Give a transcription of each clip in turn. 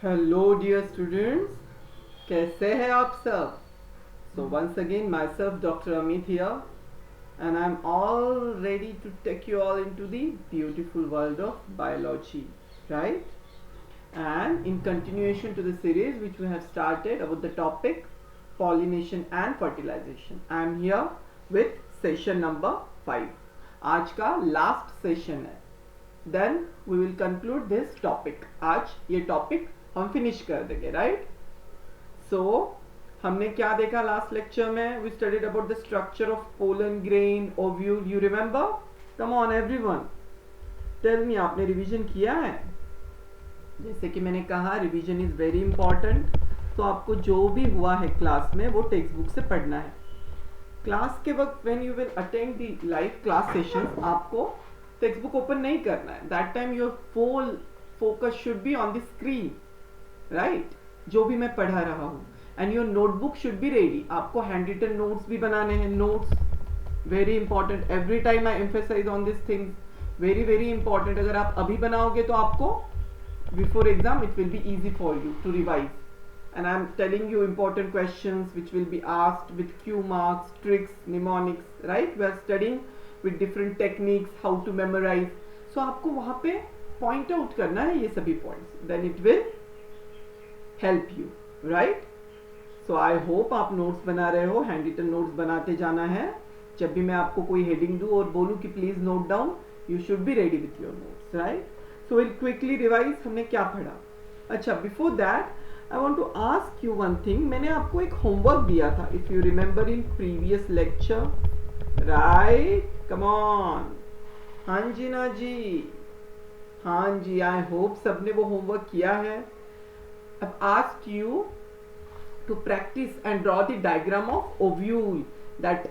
Hello dear students, कैसे हैं आप सब? So once again myself doctor Amit here and I'm all ready to take you all into the beautiful world of biology, right? And in continuation to the series which we have started about the topic pollination and fertilization, I'm here with session number 5. आज का last session है, then we will conclude this topic. आज ये topic हम finish कर देंगे, right? सो हमने क्या देखा लास्ट लेक्चर में? We studied about the structure of pollen grain ovule. You remember? Come on everyone, tell me, आपने रिवीजन किया है? जैसे कि मैंने कहा, रिवीजन इज वेरी इंपॉर्टेंट. तो आपको जो भी हुआ है क्लास में वो टेक्स्ट बुक से पढ़ना है. क्लास के वक्त when you will attend the live class session, आपको टेक्स्ट बुक ओपन नहीं करना है. That time your full focus should be on the screen, right? जो भी मैं पढ़ा रहा हूँ. And your notebook should be ready. आपको हैंड रिटन नोट्स भी बनाने हैं. Notes very important. Every time I emphasize on this things. Very very important. अगर आप अभी बनाओगे तो आपको before exam it will be easy for you to revise. And I'm telling you important questions which will be asked with Q marks, tricks, mnemonics, right? We are studying with different techniques, how to memorize. So आपको वहाँ पे point out करना है ये सभी points. Then it will help you, right? So I hope आप notes बना रहे हो. handwritten notes बनाते जाना है. जब भी मैं आपको कोई heading दूँ और बोलूँ कि please note down, you should be ready with your notes, right? So we'll quickly revise. हमने क्या पढ़ा? अच्छा, before that I want to ask you one thing. मैंने आपको एक होमवर्क दिया था, if you remember in previous lecture, right? Come on. हाँ जी ना जी, हाँ जी. I hope सबने वो होमवर्क किया है. I've asked you to practice and draw the diagram of ovule. That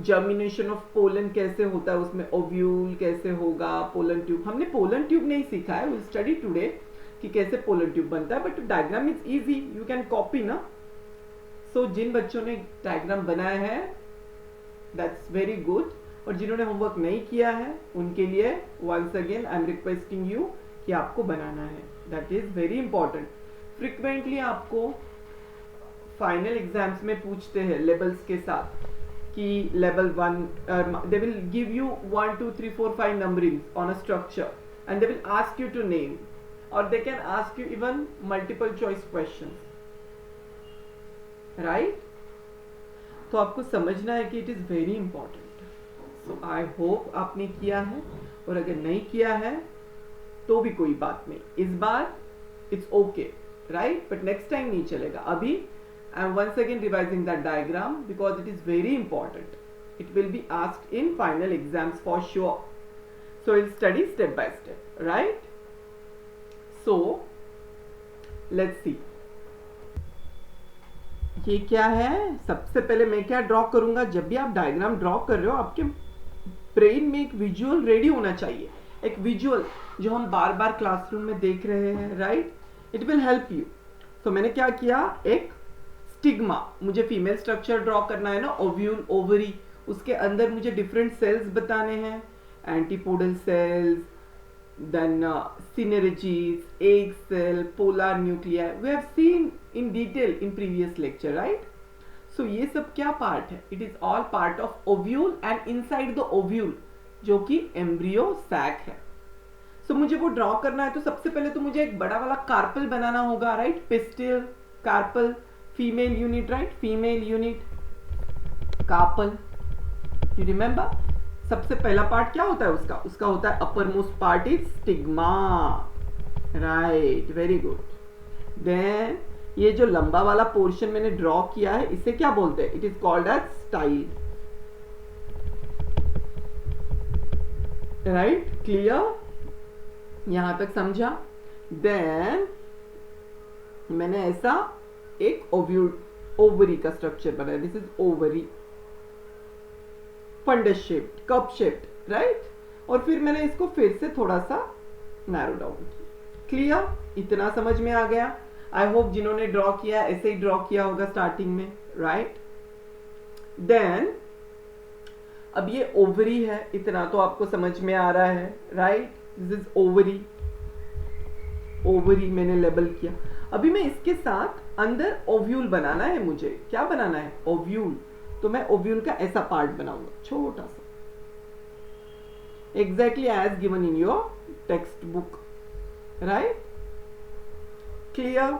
germination of pollen कैसे होता है, उसमें ovule कैसे होगा, pollen tube. हमने pollen tube नहीं सीखा है. We'll study today कि कैसे पोलन ट्यूब बनता है, but diagram is easy, you can copy ना. सो जिन बच्चों ने डायग्राम बनाया है दैट्स वेरी गुड, और जिन्होंने होमवर्क नहीं किया है उनके लिए once again I am requesting you कि आपको बनाना है. That is very important. Frequently आपको फाइनल एग्जाम्स में पूछते हैं लेवल्स के साथ कि level 1 they will give you 1 2 3 4 5 numberings on a structure and they will ask you to name, or they can ask you even multiple choice questions, right? तो आपको समझना है कि it is very important. So I hope आपने किया है, और अगर नहीं किया है तो भी कोई बात नहीं. इस बार it's okay, right? But next time नहीं चलेगा. अभी I am once again revising that diagram because it is very important. It will be asked in final exams for sure. So we'll study step by step, right? So let's see. ये क्या है? सबसे पहले मैं क्या draw करूंगा? जब भी आप डायग्राम ड्रॉ कर रहे हो, आपके ब्रेन में एक विजुअल रेडी होना चाहिए. एक विजुअल जो हम बार बार क्लासरूम में देख रहे हैं, right? It will help you. तो मैंने क्या किया, एक स्टिग्मा, मुझे फीमेल स्ट्रक्चर ड्रॉ करना है ना, ओव्यूल, ओवरी. उसके अंदर मुझे डिफरेंट सेल्स बताने हैं, antipodal cells, then synergies, egg cell, polar nuclei. We have seen in detail in previous lecture, right? So ये सब क्या part है? It is all part of ovule and inside the ovule जो कि embryo sac है. So मुझे वो draw करना है, तो सबसे पहले तो मुझे एक बड़ा वाला कार्पल बनाना होगा, right? Pistil, carpel, female unit, right? Female unit, carpel. You remember? सबसे पहला पार्ट क्या होता है उसका होता है upper most part is stigma, right? Very good. Then ये जो लंबा वाला पोर्शन मैंने ड्रॉ किया है, इसे क्या बोलते हैं? It is called as style, right? Clear? यहां तक समझा? देन मैंने ऐसा एक ओवरी का स्ट्रक्चर बनाया. This is ovary, fundus shaped, cup shaped, right? और फिर मैंने इसको फिर से थोड़ा सा नैरो डाउन किया. क्लियर? इतना समझ में आ गया? आई होप जिन्होंने ड्रॉ किया ऐसे ही ड्रॉ किया होगा स्टार्टिंग में, राइट? देन अब ये ओवरी है, इतना तो आपको समझ में आ रहा है, right? This is ovary. Ovary मैंने लेबल किया. अभी मैं इसके साथ अंदर ओव्यूल बनाना है, मुझे क्या बनाना है, ओव्यूल। तो मैं ओव्यूल का ऐसा पार्ट बनाऊंगा छोटा सा, exactly as given in your textbook, right. Clear.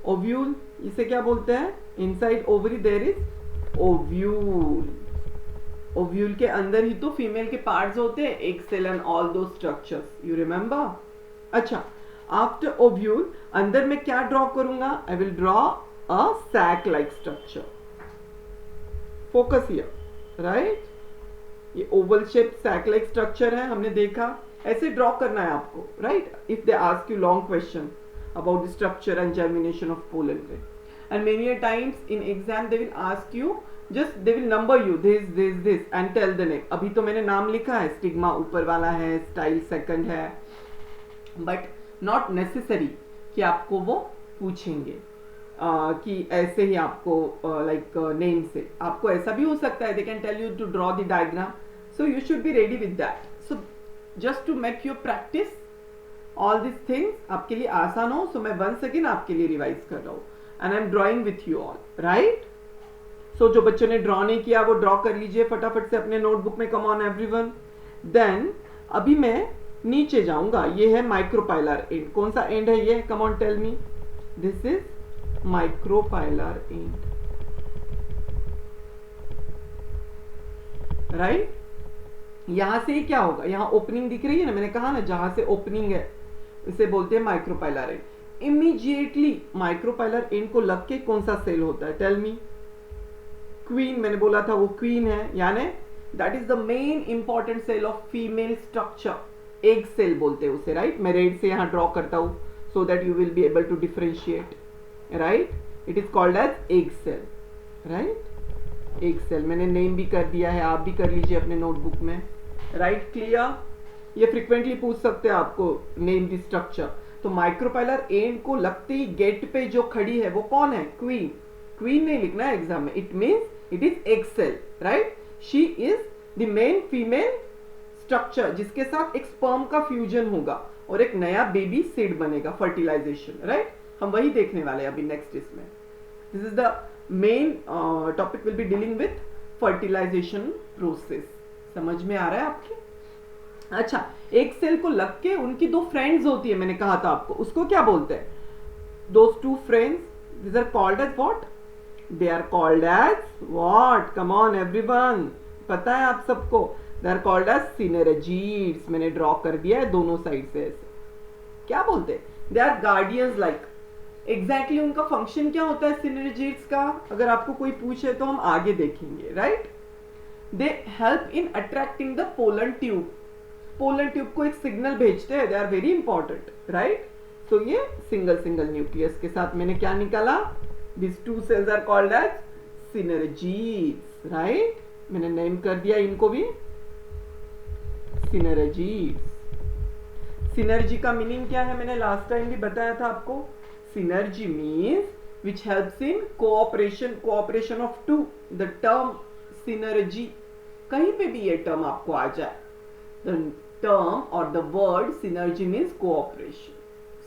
Ovule इसे क्या बोलते हैं, inside ovary there is ovule. Ovule के अंदर ही तो फीमेल के पार्ट्स होते हैं, एग सेल एंड ऑल दो स्ट्रक्चर्स, यू रिमेंबर। अच्छा, आफ्टर ओव्यूल अंदर मैं क्या ड्रॉ करूंगा, I will draw a sac like structure. Focus here, right. ये oval shape sac like structure है, हमने देखा। ऐसे ड्रॉ करना है आपको, right. If they ask you long question about the structure and germination of pollen grain, and many a times in exam they will ask you, just they will number you this and tell the name. अभी तो मैंने नाम लिखा है, stigma ऊपर वाला है, style second है, बट नॉट नेसेसरी कि आपको वो पूछेंगे कि ऐसे ही आपको लाइक नेम से। आपको ऐसा भी हो सकता है, they can tell you to draw the diagram, so you should be ready with that. So just to make your practice all this things आपके लिए आसान हो, सो मैं वंस अगेन आपके लिए रिवाइज कर रहा हूँ, and I am drawing with you all, right. So जो बच्चों ने ड्रॉ नहीं किया वो ड्रॉ कर लीजिए फटाफट से अपने नोटबुक में, कम ऑन एवरीवन। देन अभी मैं नीचे जाऊंगा, ये है माइक्रोपाइलर एंड। कौन सा एंड है ये, come on tell me. This is micropylar end, right. यहां से क्या होगा, यहां ओपनिंग दिख रही है ना, मैंने कहा ना जहां से ओपनिंग है इसे बोलते हैं micropylar and. Immediately micropylar and को लग के कौन सा सेल होता है, टेल मी। क्वीन, मैंने बोला था वो क्वीन है, यानी that is the main important cell of female structure, egg cell बोलते हैं उसे, राइट। मैं रेड से यहां ड्रॉ करता हूं so that you will be able to differentiate, right. It is called as egg cell, right. Egg cell मैंने name भी कर दिया है, आप भी कर लीजिए अपने नोटबुक में, राइट। क्लियर। ये फ्रीक्वेंटली पूछ सकते हैं आपको, नेम द स्ट्रक्चर। तो माइक्रोपाइलर एंड को लगते ही गेट पे जो खड़ी है वो कौन है, क्वीन। क्वीन नहीं लिखना है एग्जाम में, it means it is egg cell, right. She is the main female structure जिसके साथ एक स्पर्म का फ्यूजन होगा और एक नया बेबी सीड बनेगा, फर्टिलाइजेशन, राइट। हम वही देखने वाले हैं अभी नेक्स्ट इसमें। This is the main topic, will be dealing with fertilization process. समझ में आ रहा है आपके। अच्छा, एक सेल को लग के उनकी दो फ्रेंड्स होती है, मैंने कहा था आपको, उसको क्या बोलते हैं, those two friends, these are called as what, they are called as what, come on everyone, पता है आप सबको, they are called as synergids. मैंने ड्रॉ कर दिया है दोनों साइड से ऐसे। क्या बोलते हैं, they are guardians like. Exactly उनका फंक्शन क्या होता है सिनर्जीड्स का, अगर आपको कोई पूछे तो हम आगे देखेंगे, right. They help in attracting the pollen tube. Pollen tube को एक सिग्नल भेजते हैं, they are very important, right. तो ये सिंगल सिंगल न्यूक्लियस के साथ मैंने क्या निकाला, this two cells are called as synergids, right. मैंने नेम कर दिया इनको भी सिनर्जीड्स। सिनर्जी का मीनिंग क्या है, मैंने लास्ट टाइम भी बताया था आपको। Synergy means which helps in cooperation of two. The term synergy, कहीं पे भी ये टर्म आपको आ जाए, the term or the word synergy means cooperation,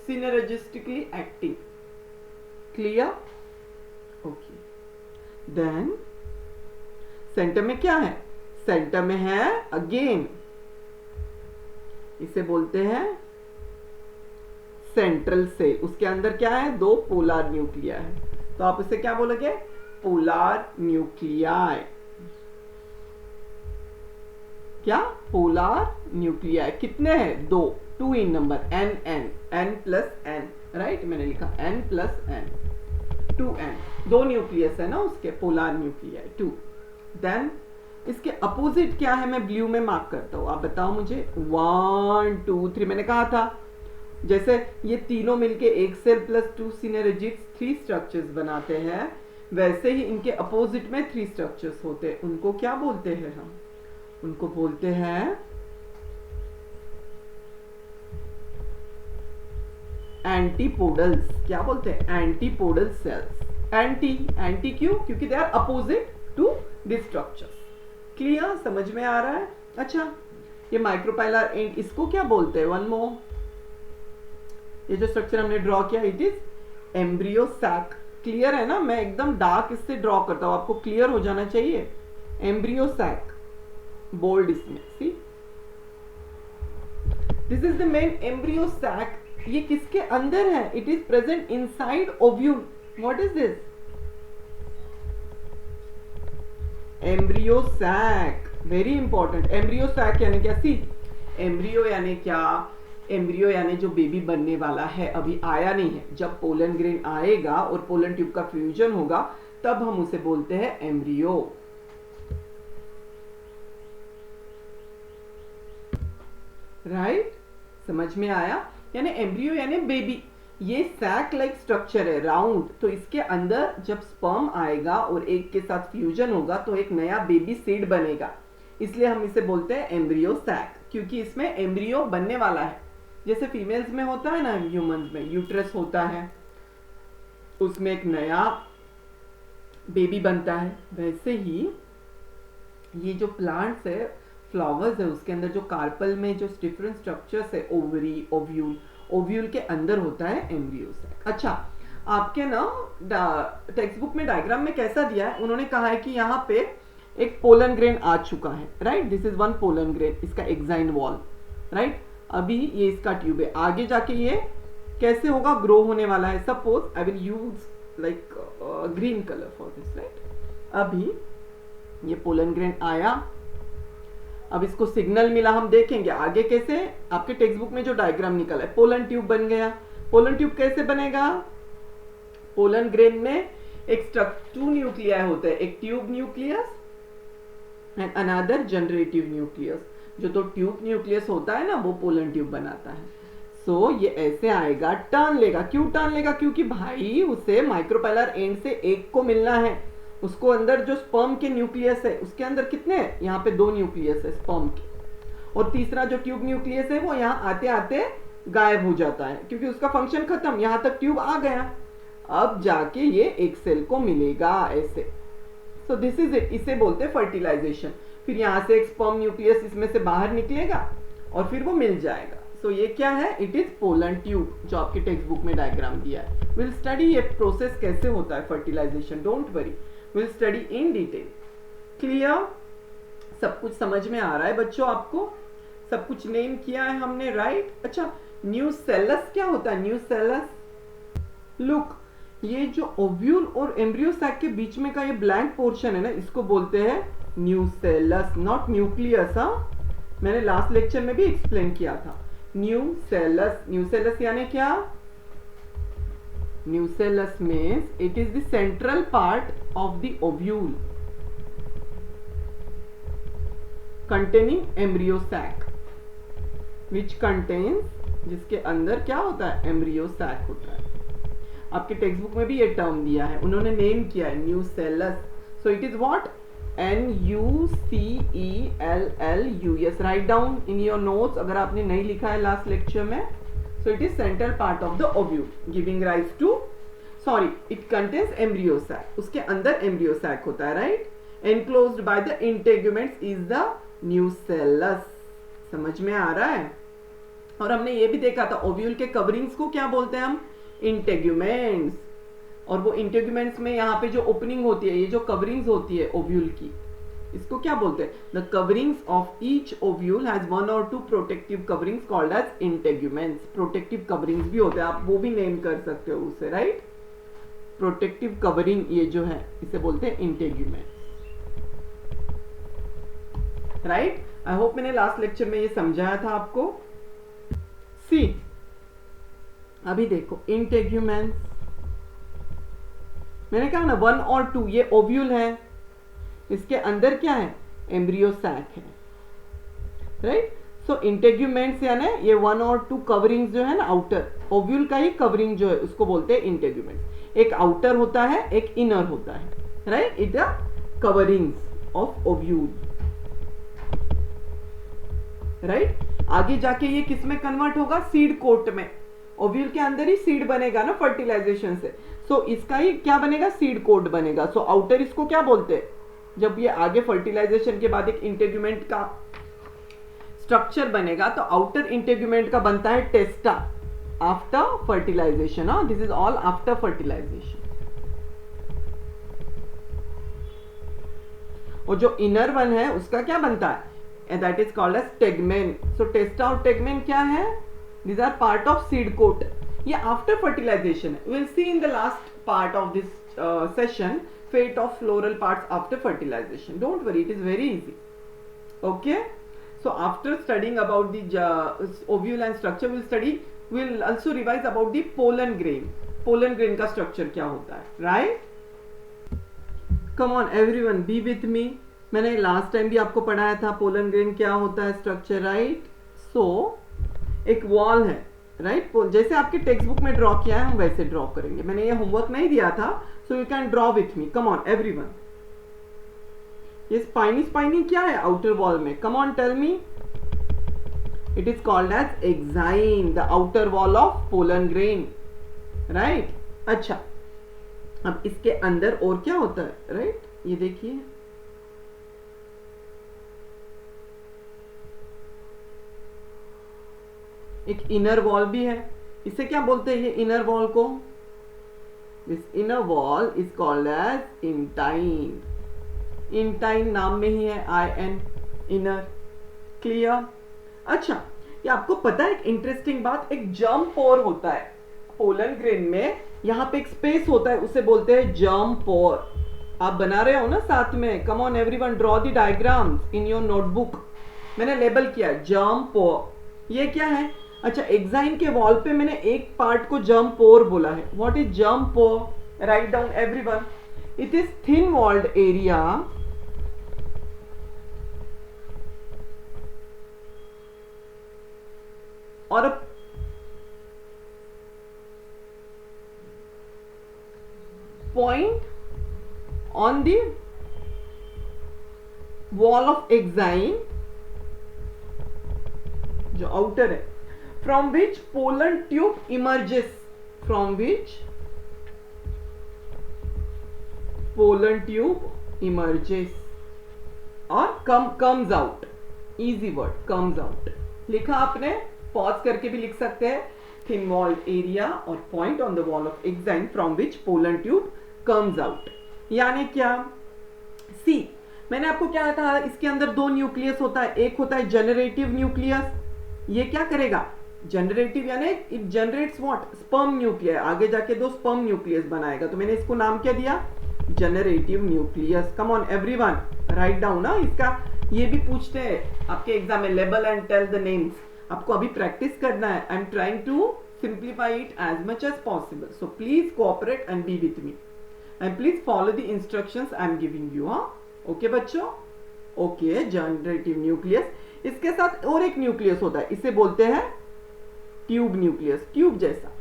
synergistically acting. Clear? Okay. Then center में क्या है, center में है again, इसे बोलते हैं सेंट्रल से। उसके अंदर क्या है, दो पोलर न्यूक्लिया है, तो आप उसे क्या बोलोगे, पोलर न्यूक्लियाई। क्या, पोलर न्यूक्लियाई। कितने हैं, दो, 2 in number, n plus n, right. मैंने लिखा n प्लस n, 2n, दो न्यूक्लियस है ना उसके, पोलर न्यूक्लियाई 2। देन इसके अपोजिट क्या है, मैं ब्लू में मार्क करता हूं, आप बताओ मुझे। 1 2 3, मैंने कहा था जैसे ये तीनों मिलके एक सेल प्लस 2 सिनर्जिड्स 3 स्ट्रक्चर्स बनाते हैं, वैसे ही इनके अपोजिट में 3 स्ट्रक्चर्स होते हैं। उनको क्या बोलते हैं, हम उनको बोलते हैं एंटीपोडल्स। क्या बोलते हैं, एंटीपोडल सेल्स। एंटी क्यों, क्योंकि they are opposite to this structures. Clear, समझ में आ रहा है। अच्छा, ये माइक्रोपाइलर एंड, इसको क्या बोलते हैं, वन मोर, ये जो स्ट्रक्चर हमने ड्रॉ किया, it is embryo sac, clear है ना? मैं एकदम डार्क इससे ड्रॉ करता हूं, आपको क्लियर हो जाना चाहिए। एम्ब्रियो सैक बोल्ड इसमें, see this is the main embryo sac. ये किसके अंदर है? It is present inside ovule. What is this? Embryo sac, very important. Embryo sac यानी क्या? सी एम्ब्रियो यानी क्या? एम्ब्रियो यानी जो बेबी बनने वाला है, अभी आया नहीं है। जब पोलन ग्रेन आएगा और पोलन ट्यूब का फ्यूजन होगा तब हम उसे बोलते हैं एम्ब्रियो। राइट? समझ में आया? यानी एम्ब्रियो यानी बेबी। ये सैक लाइक स्ट्रक्चर है, राउंड। तो इसके अंदर जब स्पर्म आएगा और एग के साथ फ्यूजन होगा तो एक नया बेबी सीड बनेगा, इसलिए हम इसे बोलते हैं एम्ब्रियो सैक, क्योंकि इसमें एम्ब्रियो बनने वाला है। जैसे फीमेल्स में होता है ना, ह्यूमंस में यूट्रस होता है, उसमें एक नया बेबी बनता है, वैसे ही ये जो प्लांट्स है, फ्लावर्स है, उसके अंदर जो कार्पल में जो डिफरेंट स्ट्रक्चर्स है, ओवरी, ओव्यूल, ओव्यूल के अंदर होता है एम्ब्रियो सैक। अच्छा, आपके ना टेक्स्ट बुक में डायग्राम में कैसा दिया है? उन्होंने कहा है कि यहाँ पे एक पोलन ग्रेन आ चुका है, right? This is one pollen grain, इसका एक्साइन वॉल, राइट? अभी ये इसका ट्यूब है, आगे जाके ये कैसे होगा? ग्रो होने वाला है। Suppose I will use like green colour for this, right? अभी ये पोलन ग्रेन आया, अब इसको सिग्नल मिला, हम देखेंगे आगे कैसे। आपके टेक्स्ट बुक में जो डायग्राम निकला है, पोलन ट्यूब बन गया। पोलन ट्यूब कैसे बनेगा? पोलन ग्रेन में एक 2 न्यूक्लियाई होते हैं, एक tube nucleus and another generative nucleus. जो तो ट्यूब न्यूक्लियस होता है ना, वो पोलन ट्यूब बनाता है। सो ये ऐसे आएगा, टर्न लेगा। क्यों टर्न लेगा? क्योंकि भाई उसे माइक्रोपेलर एंड से एक को मिलना है। उसको अंदर जो स्पर्म के न्यूक्लियस है, उसके अंदर कितने हैं? यहाँ पे 2 न्यूक्लियस है स्पर्म के, और तीसरा जो ट्यूब न्यूक्लियस है वो यहाँ आते आते गायब हो जाता है, क्योंकि उसका फंक्शन खत्म। यहाँ तक ट्यूब आ गया, अब जाके ये एक सेल को मिलेगा ऐसे। सो दिस इज इट, इसे बोलते हैं फर्टिलाइजेशन। फिर यहाँ से एक स्पर्म न्यूक्लियस इसमें से बाहर निकलेगा और फिर वो मिल जाएगा। सो ये क्या है? इट इज पोलन ट्यूब, जो आपके टेक्स्ट बुक में डायग्राम दिया है। विल स्टडी ये प्रोसेस कैसे होता है fertilization, don't worry, will study in detail. Clear? सब कुछ समझ में आ रहा है बच्चों? आपको सब कुछ नेम किया है हमने, राइट? अच्छा, न्यूसेलस क्या होता है? न्यूसेलस, लुक, ये जो ओव्यूल और एम्ब्रियो सैक के बीच में का ये ब्लैंक पोर्शन है ना, इसको बोलते हैं न्यूसेलस, नॉट न्यूक्लियस। हाँ, मैंने लास्ट लेक्चर में भी एक्सप्लेन किया था। न्यूसेलस, न्यूसेलस यानी क्या? Nucellus means it is the central part of the ovule containing embryo sac, which contains, जिसके अंदर क्या होता है? एम्ब्रियो सैक होता है। आपके टेक्स्ट बुक में भी ये टर्म दिया है, उन्होंने नेम किया है nucellus. So it is what? NUCELLUS। Write down in your notes अगर आपने नहीं लिखा है लास्ट लेक्चर में। So it is central part of the ovule, giving rise to, sorry, it contains embryo sac. उसके अंदर embryo sac होता है, right? Enclosed by the integuments is the nucellus. समझ में आ रहा है? और हमने ये भी देखा था, ओव्यूल के कवरिंग्स को क्या बोलते हैं हम? इंटेग्यूमेंट्स। और वो इंटेग्यूमेंट्स में यहाँ पे जो ओपनिंग होती है, ये जो कवरिंग्स होती है ओव्यूल की, इसको क्या बोलते हैं? The coverings of each ovule has 1 or 2 protective coverings called as integuments. Protective coverings भी होते हैं, आप वो भी नेम कर सकते हो उसे, राइट? प्रोटेक्टिव कवरिंग ये जो है इसे बोलते हैं इंटेग्यूमेंट्स, राइट? आई होप मैंने लास्ट लेक्चर में ये समझाया था आपको। सी, अभी देखो इंटेग्यूमेंट्स, मैंने कहा ना 1 or 2, ये ओव्यूल है, इसके अंदर क्या है? एम्ब्रियो सैक है, राइट? सो इंटेग्यूमेंट्स यानी ये 1 or 2 कवरिंग्स जो है ना, आउटर ओव्यूल का ही कवरिंग जो है उसको बोलते हैं इंटेग्यूमेंट्स। एक आउटर होता है, एक इनर होता है, right? It the coverings of ovule, right? आगे जाके ये किस में कन्वर्ट होगा? सीड कोट में। ओव्यूल के अंदर ही सीड बनेगा ना फर्टिलाइजेशन से, सो इसका ही क्या बनेगा? सीड कोट बनेगा। सो आउटर इसको क्या बोलते हैं? जब ये आगे फर्टिलाइजेशन के बाद एक इंटेग्यूमेंट का स्ट्रक्चर बनेगा तो आउटर इंटेग्यूमेंट का बनता है टेस्टा, आफ्टर फर्टिलाइजेशन. हाँ, this is all after fertilisation. और जो इनर वन है उसका क्या बनता है, that is called as tegmen. So testa और टेगमेन क्या है, these are part of seed coat. ये आफ्टर फर्टिलाइजेशन है. Will see in the last part of this session fate of floral parts after fertilization. Don't worry, it is very easy. Okay, so after studying about the ovule and structure, we'll also revise about the pollen grain. Pollen grain का structure क्या होता है, right? Come on everyone, be with me. मैंने last time भी आपको पढ़ाया था pollen grain क्या होता है, structure, right? So एक wall है, राइट जैसे आपके टेक्स्ट बुक में ड्रॉ किया है हम वैसे ड्रॉ करेंगे. मैंने ये होमवर्क नहीं दिया था, so you can draw with me. Come on everyone. ये स्पाइनी क्या है आउटर वॉल में, come on tell me. It is called as exine, the outer wall of pollen grain, right. अच्छा, अब इसके अंदर और क्या होता है, राइट ये देखिए. एक इनर वॉल भी है. इसे क्या बोलते हैं ये इनर वॉल को, this inner wall is called as intine. Intine नाम में ही है, आई एन, इनर. क्लियर. अच्छा, ये आपको पता है एक इंटरेस्टिंग बात, एक जर्म पोर होता है पोलन ग्रेन में. यहाँ पे एक स्पेस होता है, उसे बोलते हैं जर्म पोर. आप बना रहे हो ना साथ में. Come on everyone, draw the diagrams in your notebook. मैंने लेबल किया जर्म पोर. ये क्या है, अच्छा एक्साइन के वॉल पे मैंने एक पार्ट को जर्म पोर बोला है. What is germ pore, write down everyone. It is thin walled area और a point on the wall of exine जो आउटर है, from which pollen tube emerges, from which pollen tube emerges और comes out. easy word, comes out. लिखा आपने, pause करके भी लिख सकते हैं. thin walled area और point on the wall of exine from which pollen tube comes out. यानी क्या, सी मैंने आपको क्या कहा, इसके अंदर दो न्यूक्लियस होता है. एक होता है जनरेटिव न्यूक्लियस. ये क्या करेगा, जनरेटिव यानी it generates what, sperm nucleus. आगे जाके दो स्पर्म न्यूक्लियस बनाएगा. तो मैंने इसको नाम क्या दिया, generative nucleus. Come on everyone, write down. ना इसका ये भी पूछते हैं आपके एग्जाम में, label and tell the names. आपको अभी प्रैक्टिस करना है. I am trying to simplify it as much as possible. So please cooperate and be with me and please follow the instructions I am giving you. हाँ okay बच्चों, okay. Generative nucleus, इसके साथ और एक nucleus होता है, इसे बोलते हैं ट्यूब न्यूक्लियस, ट्यूब जैसा,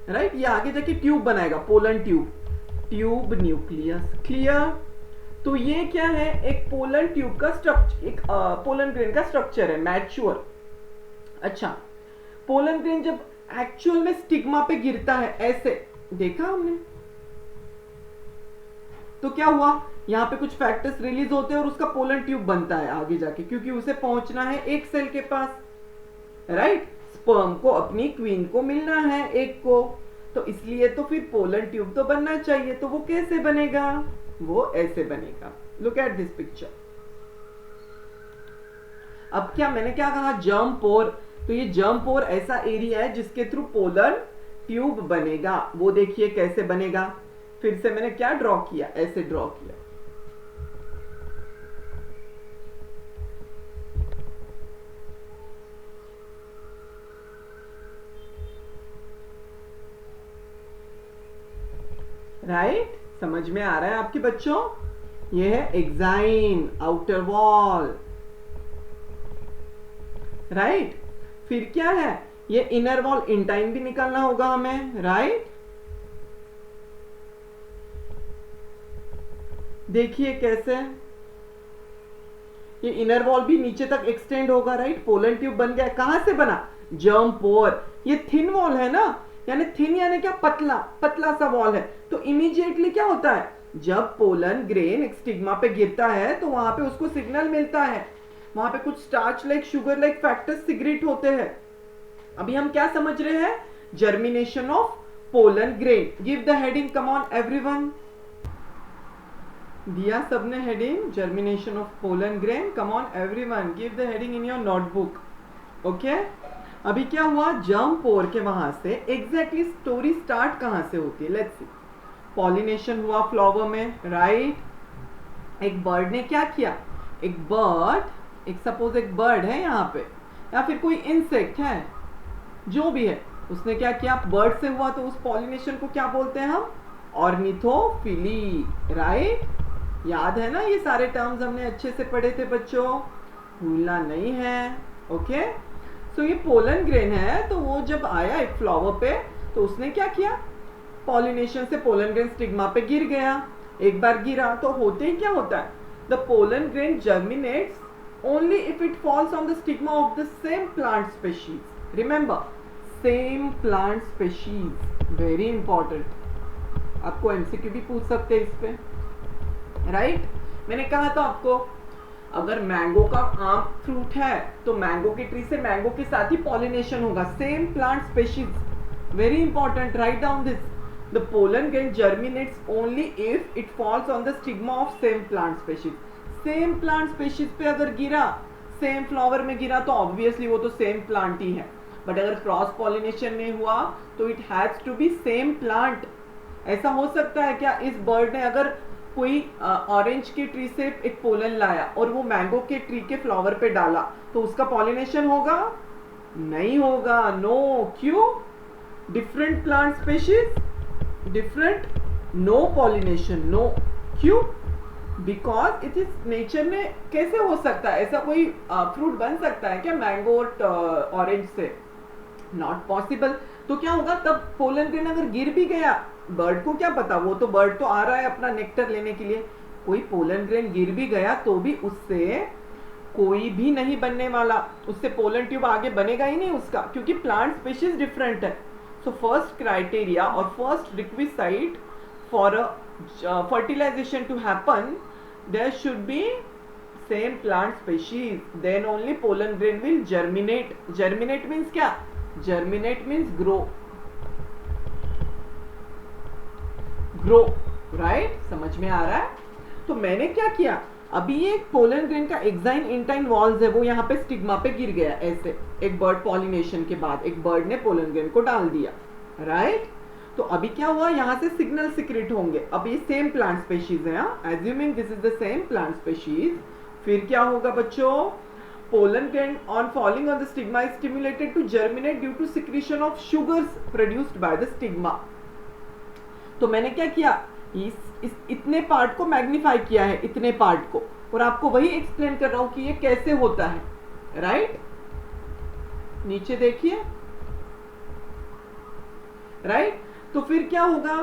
राइट. ये आगे जाके ट्यूब बनाएगा, pollen tube, tube nucleus. Clear. तो ये क्या है, एक पोलन ट्यूब का स्ट्रक्चर, एक पोलन ग्रेन का स्ट्रक्चर है, मैच्योर. अच्छा, पोलन ग्रेन जब एक्चुअल में स्टिग्मा पे गिरता है, ऐसे देखा हमने, तो क्या हुआ, यहाँ पे कुछ फैक्टर्स रिलीज होते हैं और उसका पोलन ट्यूब बनता है आगे जाके, क्योंकि उसे पहुंचना है एक सेल के पास, राइट. स्पर्म को अपनी क्वीन को मिलना है एक को, तो इसलिए तो फिर पोलन ट्यूब तो बनना चाहिए. तो वो कैसे बनेगा, वो ऐसे बनेगा. Look at this picture. अब क्या मैंने क्या कहा, जर्म पोर. तो ये जर्म पोर ऐसा एरिया है जिसके थ्रू पोलन ट्यूब बनेगा. वो देखिए कैसे बनेगा. फिर से मैंने क्या ड्रॉ किया, ऐसे ड्रॉ किया. राइट, समझ में आ रहा है आपके बच्चों. ये है एक्साइन, आउटर वॉल, राइट. फिर क्या है, ये इनर वॉल, इंटाइन भी निकालना होगा हमें, राइट. देखिए कैसे, ये इनर वॉल भी नीचे तक एक्सटेंड होगा, राइट. पोलन ट्यूब बन गया. कहां से बना, जर्म पोर. ये थिन वॉल है ना, यानी थिन यानी क्या, पतला, पतला सा वॉल है. तो इमीडिएटली क्या होता है, जब पोलन ग्रेन एक स्टिग्मा पे गिरता है तो वहां पे उसको सिग्नल मिलता है, वहां पे कुछ starch like, sugar like factors secrete होते हैं. अभी हम क्या समझ रहे हैं, Germination of pollen grain. Give the heading. Come on, everyone. दिया सबने heading germination of pollen grain. Come on everyone, give the heading in your notebook. Okay, अभी क्या हुआ, जर्म पोर के वहां से एग्जैक्टली स्टोरी स्टार्ट कहां से होती है. Let's see. पॉलिनेशन हुआ फ्लावर में, राइट. एक बर्ड ने क्या किया, एक बर्ड, एक सपोज एक बर्ड है यहाँ पे, या फिर कोई इंसेक्ट है, जो भी है, उसने क्या किया, बर्ड से हुआ, तो उस पॉलिनेशन को क्या बोलते हैं हम, ऑर्निथोफिली. राइट, याद है ना, ये सारे टर्म्स हमने अच्छे से पढ़े थे बच्चों, भूलना नहीं है. ओके, सो ये पोलन ग्रेन है, तो वो जब आया एक फ्लावर पे, तो उसने क्या किया, पॉलिनेशन से पोलन ग्रेन स्टिग्मा पे गिर गया. एक बार गिरा तो होते ही क्या होता है, the pollen grain germinates only if it falls on the stigma of the same plant species. Remember, same plant species, very important. आपको एमसीक्यू भी पूछ सकते हैं इस पे, राइट. मैंने कहा था आपको, अगर मैंगो का आम फ्रूट है तो मैंगो के ट्री से मैंगो के साथ ही पॉलिनेशन होगा, same plant species. Very important, right down this. The pollen grain germinates only if it falls on the stigma of same plant species. Same plant species पे अगर गिरा, सेम फ्लावर में गिरा, तो ऑब्वियसली वो तो सेम प्लांट ही है. But अगर क्रॉस पॉलिनेशन नहीं हुआ तो it has to be same plant. ऐसा हो सकता है क्या, इस बर्ड ने अगर कोई ऑरेंज के ट्री से एक पोलन लाया और वो मैंगो के ट्री के फ्लावर पे डाला, तो उसका पॉलिनेशन होगा, नहीं होगा. नो. क्यों, different plant species, different, no pollination, no. क्यों, बिकॉज इट इज नेचर में. कैसे हो सकता है ऐसा, कोई फ्रूट बन सकता है क्या मैंगो और ऑरेंज से, नॉट पॉसिबल. तो क्या होगा, तब पोलन ग्रेन अगर गिर भी गया, बर्ड को क्या पता, वो तो बर्ड तो आ रहा है अपना नेक्टर लेने के लिए, कोई पोलन ग्रेन गिर भी गया तो भी उससे कोई भी नहीं बनने वाला, उससे पोलन ट्यूब आगे बनेगा ही नहीं उसका, क्योंकि प्लांट स्पीशीज डिफरेंट है. सो फर्स्ट क्राइटेरिया और first requisite for fertilization to happen, there should be same plant species, then only pollen grain will germinate. Germinate means क्या, germinate means grow, grow, right. समझ में आ रहा है. तो मैंने क्या किया, अभी ये पोलन ग्रेन का एक्साइन इंटाइन वॉल्स है, वो यहाँ पे स्टिग्मा पे गिर गया ऐसे, एक बर्ड पॉलिनेशन के बाद एक बर्ड ने पोलन ग्रेन को डाल दिया, राइट. तो अभी क्या हुआ, यहाँ से सिग्नल सिक्रेट होंगे. अब ये सेम प्लांट स्पेशीज है, assuming this is the same plant species. फिर क्या होगा बच्चों, pollen grain on falling on the stigma is stimulated to germinate due to secretion of sugars produced by the stigma. तो मैंने क्या किया, इस इतने पार्ट को मैग्नीफाई किया है, इतने पार्ट को, और आपको वही एक्सप्लेन कर रहा हूं कि ये कैसे होता है, राइट. नीचे देखिए, राइट. तो फिर क्या होगा,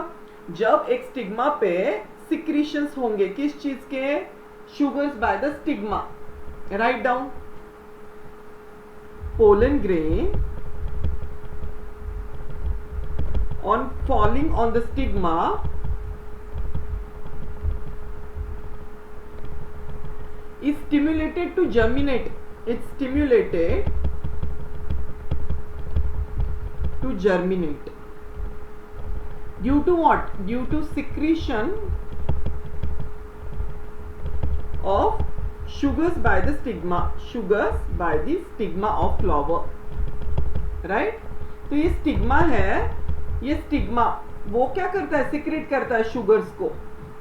जब एक स्टिग्मा पे सिक्रीशंस होंगे, किस चीज के, sugars bye the stigma. Write down, pollen grain on falling on the stigma is stimulated to germinate. It's stimulated to germinate due to what, due to secretion of sugars by the stigma, sugars by the stigma of flower, right. तो ये stigma है, ये stigma वो क्या करता है, secrete करता है शुगर्स को,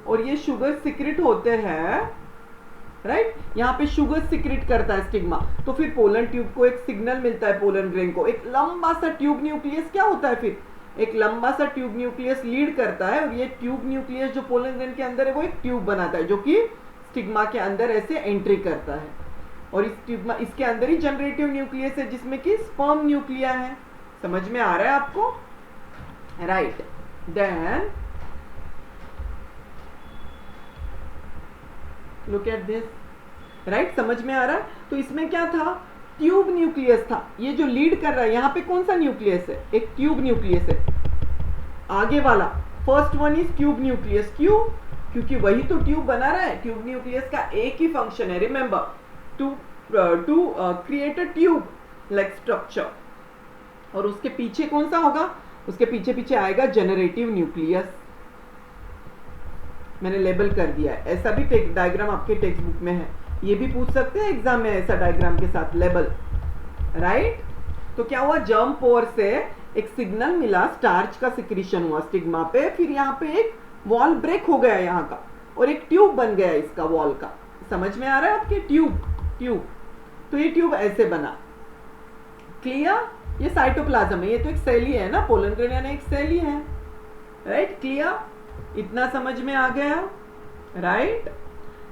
और ये शुगर सिक्रेट होते हैं, राइट. यहाँ पे शुगर सिक्रेट करता है स्टिग्मा. तो फिर पोलन ट्यूब को एक सिग्नल मिलता है, पोलन ग्रेन को एक लंबा सा ट्यूब न्यूक्लियस क्या होता है, फिर एक लंबा सा ट्यूब न्यूक्लियस लीड करता है, और ये ट्यूब न्यूक्लियस जो पोलन ग्रेन के अंदर है वो एक ट्यूब बनाता है, जो कि स्टिग्मा के अंदर ऐसे एंट्री करता है. और इस ट्यूब, इसके अंदर ही जनरेटिव न्यूक्लियस है, जिसमें कि स्पर्म न्यूक्लिया है. समझ में आ रहा है आपको, right. Then look at this, right. समझ में आ रहा है. तो इसमें क्या था, ट्यूब न्यूक्लियस था, ये जो लीड कर रहा है, यहाँ पे कौन सा न्यूक्लियस है, एक ट्यूब न्यूक्लियस है. आगे वाला first one is tube nucleus. क्यों, क्योंकि वही तो ट्यूब बना रहा है. ट्यूब न्यूक्लियस का एक ही फंक्शन है, remember, to create a tube like structure, और उसके पीछे कौन सा होगा? उसके पीछे पीछे आएगा जनरेटिव न्यूक्लियस। मैंने लेबल कर दिया है। ऐसा भी डायग्राम आपके टेक्स्ट बुक में है, ये भी पूछ सकते हैं एग्जाम में ऐसा डायग्राम के साथ लेबल, राइट। तो क्या हुआ, जर्म पोर से एक सिग्नल मिला, स्टार्च का सिक्रीशन हुआ स्टिग्मा पे, फिर यहाँ पे एक वॉल ब्रेक हो गया यहाँ का और एक ट्यूब बन गया इसका वॉल का। समझ में आ रहा है आपके? ट्यूब। तो ये ट्यूब ऐसे बना, क्लियर। ये साइटोप्लाज्म है, ये तो एक सेल ही है ना, पोलन ग्रेन यानी एक सेल ही है, राइट, क्लियर। इतना समझ में आ गया, right.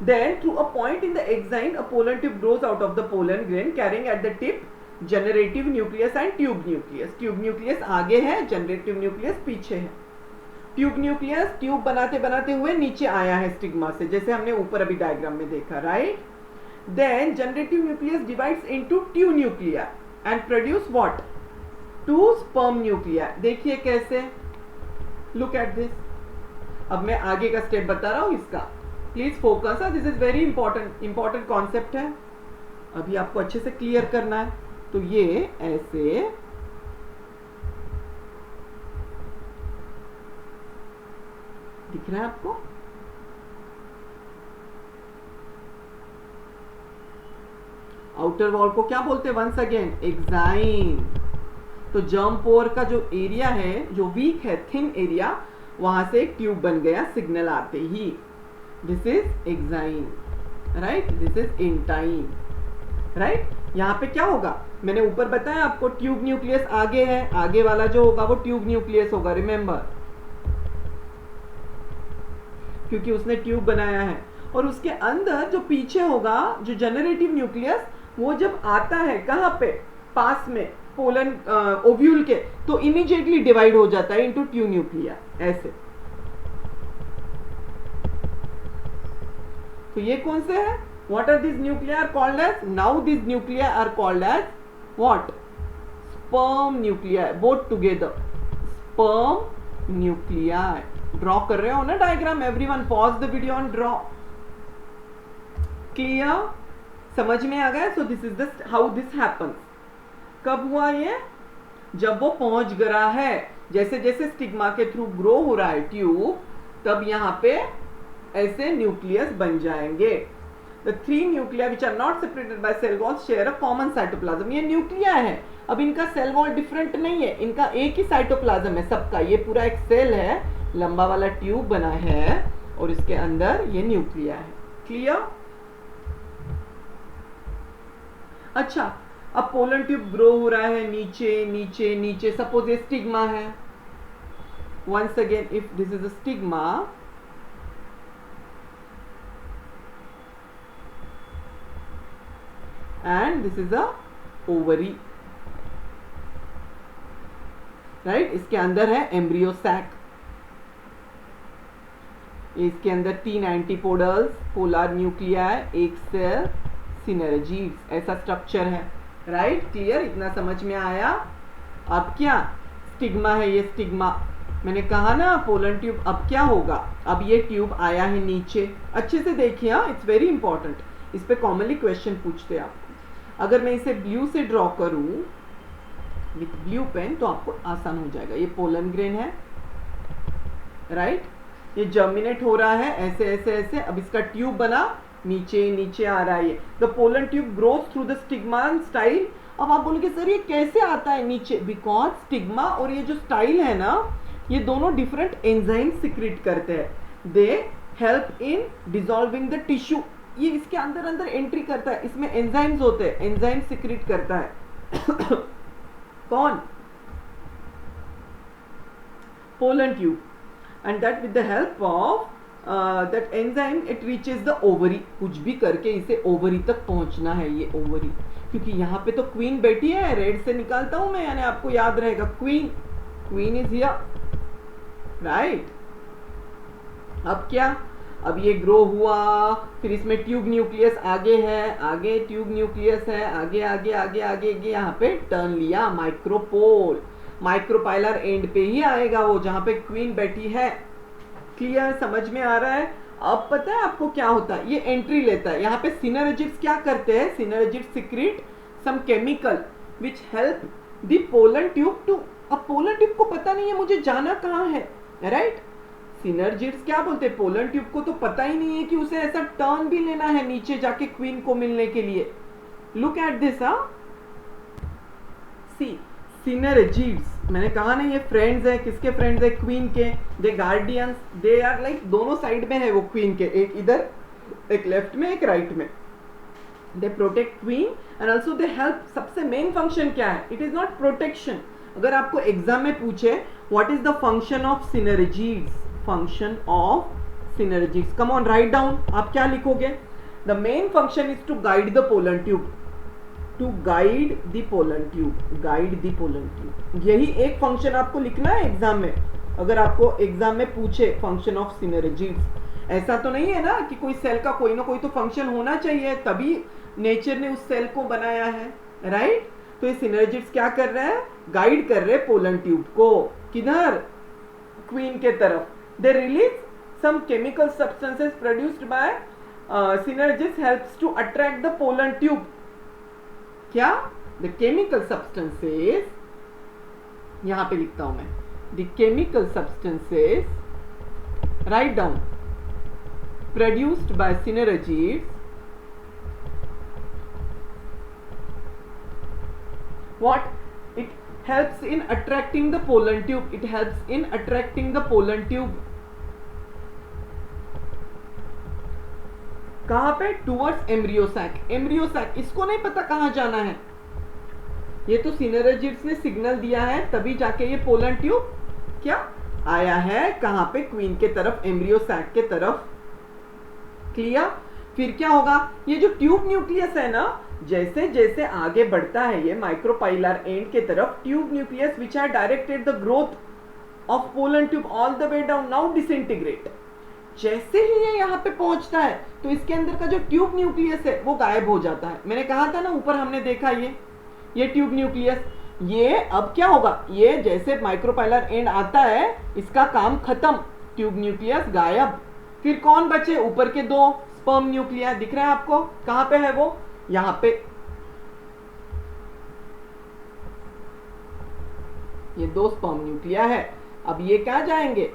Then through a point in the exine, a pollen tube grows out of the pollen grain, carrying at the tip generative nucleus and tube nucleus. Tube nucleus आगे है, generative nucleus पीछे है। Tube nucleus tube बनाते बनाते हुए नीचे आया है स्टिग्मा से, जैसे हमने ऊपर अभी डायग्राम में देखा, right. Then generative nucleus divides into two nuclei and produce what? 2 sperm nuclei. देखिए कैसे, लुक एट दिस। अब मैं आगे का स्टेप बता रहा हूं इसका, please focus, this is very important concept है, अभी आपको अच्छे से क्लियर करना है। तो ये ऐसे दिख रहा है आपको? आउटर वॉल को क्या बोलते हैं? Once again exine. तो जर्म पोर का जो एरिया है, जो वीक है, थिन एरिया, वहां से एक ट्यूब बन गया सिग्नल आते ही। This is exine, right, this is intine, right. यहाँ पे क्या होगा, मैंने ऊपर बताया आपको, ट्यूब न्यूक्लियस आगे है, आगे वाला जो होगा वो ट्यूब न्यूक्लियस होगा, रिमेंबर, क्योंकि उसने ट्यूब बनाया है। और उसके अंदर जो पीछे होगा, जो जनरेटिव न्यूक्लियस, वो जब आता है कहाँ पे, पास में पोलन ओव्यूल के, तो इमीडिएटली डिवाइड हो जाता है इनटू ट्यू न्यूक्लिया, ऐसे। तो ये कौन से है? What are this nuclei are called as? Now this nuclei are called as what? Sperm nuclei, both together, sperm nuclei. Draw कर रहे हो ना diagram? Everyone pause the video and draw. Clear, समझ में आ गया? So this is the how this happens. कब हुआ ये? जब वो पहुंच गया है, जैसे जैसे स्टिग्मा के थ्रू ग्रो हो रहा है ट्यूब, तब यहाँ पे ऐसे न्यूक्लियस बन जाएंगे। The 3 nuclei which are not separated by cell walls share a common cytoplasm. ये न्यूक्लिया है, अब इनका सेल वॉल डिफरेंट नहीं है, इनका एक ही साइटोप्लाज्म है सबका। ये पूरा एक सेल है, लंबा वाला ट्यूब बना है और इसके अंदर ये न्यूक्लिया है, क्लियर। अच्छा, अब पोलन ट्यूब ग्रो हो रहा है नीचे नीचे नीचे, सपोज ये स्टिग्मा है। Once again, if this is a stigma, and this is a ovary, right। इसके अंदर है एम्ब्रियो सैक, इसके अंदर 3 एंटीपोडल्स, पोलर न्यूक्लिया, एक सेल, सिनर्जीज, ऐसा स्ट्रक्चर है, राइट, क्लियर। इतना समझ में आया? अब क्या स्टिग्मा है, ये स्टिग्मा, मैंने कहा ना पोलन ट्यूब। अब क्या होगा, अब ये ट्यूब आया है नीचे, अच्छे से देखिए, इट्स वेरी इंपॉर्टेंट, इस पे कॉमनली क्वेश्चन पूछते हैं आपको। अगर मैं इसे ब्लू से ड्रॉ करूं विथ ब्लू पेन तो आपको आसान हो जाएगा। ये पोलन ग्रेन है, राइट, ये जर्मिनेट हो रहा है ऐसे ऐसे ऐसे। अब इसका ट्यूब बना, नीचे नीचे आ रहा है ये। The pollen tube growth through the stigma style. अब आप बोलोगे सर ये कैसे आता है नीचे? बिकॉज स्टिग्मा और ये जो स्टाइल है ना, ये दोनों डिफरेंट एंजाइम सिक्रीट करते हैं। दे help in dissolving the tissue. ये इसके अंदर अंदर एंट्री करता है, इसमें एंजाइम्स होते हैं, एंजाइम सिक्रीट करता है कौन? Pollen tube. And that with the help of that enzyme it reaches the ovary. कुछ भी करके इसे ओवरी तक पहुंचना है, ये ओवरी, क्योंकि यहाँ पे तो क्वीन बैठी है। रेड से निकालता हूं मैं, यानी आपको याद रहेगा, queen, queen is here, right. अब क्या, अब ये ग्रो हुआ, फिर इसमें ट्यूब न्यूक्लियस आगे है, आगे ट्यूब न्यूक्लियस है, आगे आगे आगे आगे आगे, यहाँ पे टर्न लिया, माइक्रोपोल, माइक्रोपाइलर एंड पे ही आएगा वो जहाँ पे क्वीन बैठी है। क्लियर, समझ में आ रहा है? अब पता है आपको क्या होता है, ये एंट्री लेता है। यहाँ पे सिनर्जिड्स क्या करते हैं? Synergids secrete some chemical which help the pollen tube to, अब पोलन ट्यूब को पता नहीं है मुझे जाना कहाँ है, राइट। सिनर्जिड्स क्या बोलते हैं, पोलन ट्यूब को तो पता ही नहीं है कि उसे ऐसा टर्न भी लेना है नीचे जाके क्वीन को मिलने के लिए। Look at this, see synergids, मैंने कहा ना ये फ्रेंड्स है, किसके फ्रेंड्स है, क्वीन के, दे गार्डियंस, दे आर लाइक दोनों साइड में है वो क्वीन के, एक इधर एक लेफ्ट में एक राइट में। They protect queen and also they help. सबसे मेन फंक्शन क्या है, इट इज नॉट प्रोटेक्शन। अगर आपको एग्जाम में पूछे what is the function of synergids, function of synergids, come on write down, आप क्या लिखोगे, the main function is to guide the pollen tube, to guide the pollen tube, guide the pollen tube, यही एक function आपको लिखना है exam में। अगर आपको एग्जाम में पूछे फंक्शन ऑफ सिनर्जिड्स, ऐसा तो नहीं है ना कि कोई सेल का कोई ना कोई तो फंक्शन होना चाहिए, तभी नेचर ने उस सेल को बनाया है, राइट। तो ये सिनर्जिड्स क्या कर रहे हैं, गाइड कर रहे हैं पोलन ट्यूब को, किधर, क्वीन के तरफ। They release some chemical substances produced by synergids helps to attract the pollen tube. क्या, द केमिकल सब्सटेंसेस, यहां पे लिखता हूं मैं, the chemical substances, write down, produced by synergids, what it helps in attracting the pollen tube, it helps in attracting the pollen tube, कहां पे, towards embryo sac, embryo sac, इसको नहीं पता कहां जाना है, ये तो सिनर्जिड्स ने सिग्नल दिया है तभी जाके ये पोलन ट्यूब क्या आया है, कहां पे, क्वीन के तरफ, एम्ब्रियो सैक के तरफ, क्लियर। फिर क्या होगा, ये जो ट्यूब न्यूक्लियस है ना, जैसे जैसे आगे बढ़ता है ये माइक्रोपाइलर एंड के तरफ, tube nucleus which are directed the growth of pollen tube all the way down now disintegrate. जैसे ही ये यहाँ पे पहुंचता है तो इसके अंदर का जो ट्यूब न्यूक्लियस है वो गायब हो जाता है। मैंने कहा था ना ऊपर हमने देखा ये ट्यूब न्यूक्लियस, ये अब क्या होगा, ये जैसे माइक्रोपाइलर एंड आता है इसका काम खत्म, ट्यूब न्यूक्लियस गायब। फिर कौन बचे, ऊपर के दो स्पर्म न्यूक्लिया दिख रहे हैं आपको, कहां पे है वो, यहां पे, ये दो स्पर्म न्यूक्लिया है। अब ये क्या जाएंगे,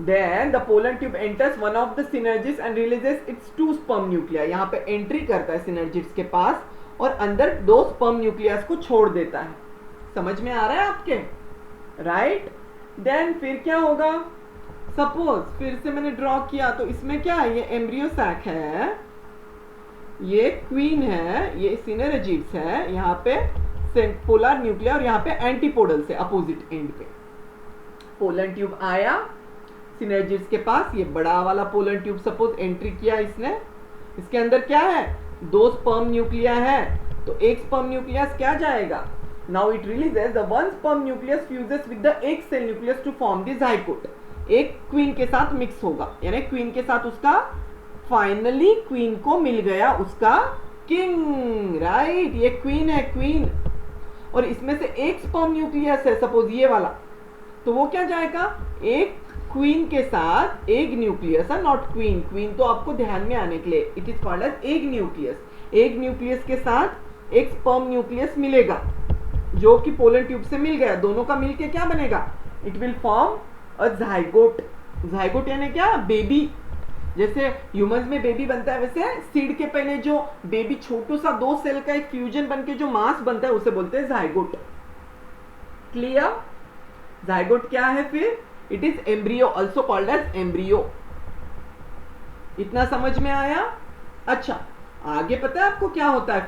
then the pollen tube enters one of the synergids and releases its two sperm nuclei, यहाँ पे एंट्री करता है सिनर्जिड्स के पास और अंदर दो स्पर्म न्यूक्लियस को छोड़ देता है। समझ में आ रहा है आपके, राइट। देन फिर क्या होगा, सपोज फिर से मैंने ड्रॉ किया तो इसमें क्या है, ये एम्ब्रियो सैक है, ये क्वीन है, ये सिनर्जिड्स है, यहाँ पे पोलर न्यूक्लिया और यहाँ पे एंटीपोडल से अपोजिट एंड पे पोलन ट्यूब आया सिनर्जिड्स के पास, ये बड़ा वाला पोलन ट्यूब सपोज एंट्री किया इसने, इसके अंदर क्या है, दो स्पर्म न्यूक्लिया है, तो एक स्पर्म न्यूक्लियस क्या जाएगा, now it releases the one sperm nucleus fuses with the egg cell nucleus to form the zygote, एक क्वीन के साथ मिक्स होगा, यानी क्वीन के साथ उसका फाइनली क्वीन को मिल गया उसका किंग, राइट। ये क्वीन है, क्वीन, और इसमें से एक स्पर्म न्यूक्लियस है सपोज ये वाला, तो वो क्या जाएगा, एक क्वीन के साथ एग न्यूक्लियस है, नॉट क्वीन, क्वीन तो आपको ध्यान में आने के लिए, it is called as egg nucleus, egg nucleus के साथ एक स्पर्म न्यूक्लियस मिलेगा जो कि पोलन ट्यूब से मिल गया, दोनों का मिलके क्या बनेगा, it will form a zygote, zygote यानी क्या, बेबी। जैसे ह्यूमंस में बेबी बनता है वैसे सीड के पहले जो बेबी छोटू सा दो सेल का एक फ्यूजन बनके जो मास बनता है उसे बोलते हैं जाइगोट, क्लियर। जाइगोट क्या है फिर, it is embryo, also called as embryo. इतना समझ में आया। अच्छा आगे पता है आपको क्या होता है,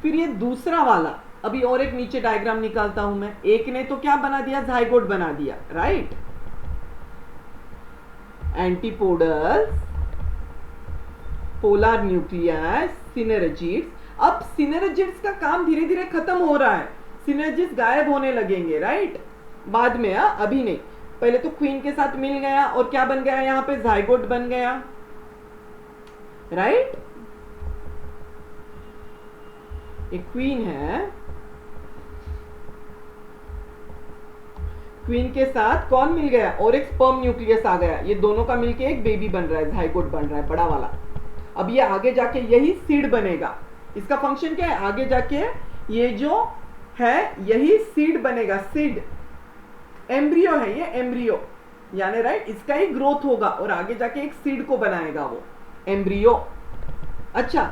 फिर ये दूसरा वाला, अभी और एक नीचे डायग्राम निकालता हूं मैं, एक ने तो क्या बना दिया, जाइगोट बना दिया, right. Antipodals, polar nucleus, synergids. अब सिनर्जिड्स का काम धीरे धीरे खत्म हो रहा है, सिनर्जिड्स गायब होने लगेंगे, राइट, बाद में, अभी नहीं। पहले तो क्वीन के साथ मिल गया और क्या बन गया, यहाँ पे जाइगोट बन गया, राइट। एक क्वीन है, क्वीन के साथ कौन मिल गया, और एक स्पर्म न्यूक्लियस आ गया, ये दोनों का मिलके एक बेबी बन रहा है, जाइगोट बन रहा है बड़ा वाला। अब ये आगे जाके यही सीड बनेगा, इसका फंक्शन क्या है, आगे जाके ये जो है, यही सीड बनेगा, सीड एम्ब्रियो है ये, एम्ब्रियो यानी राइट, इसका ही ग्रोथ होगा और आगे जाके एक सीड को बनाएगा वो एम्ब्रियो। अच्छा,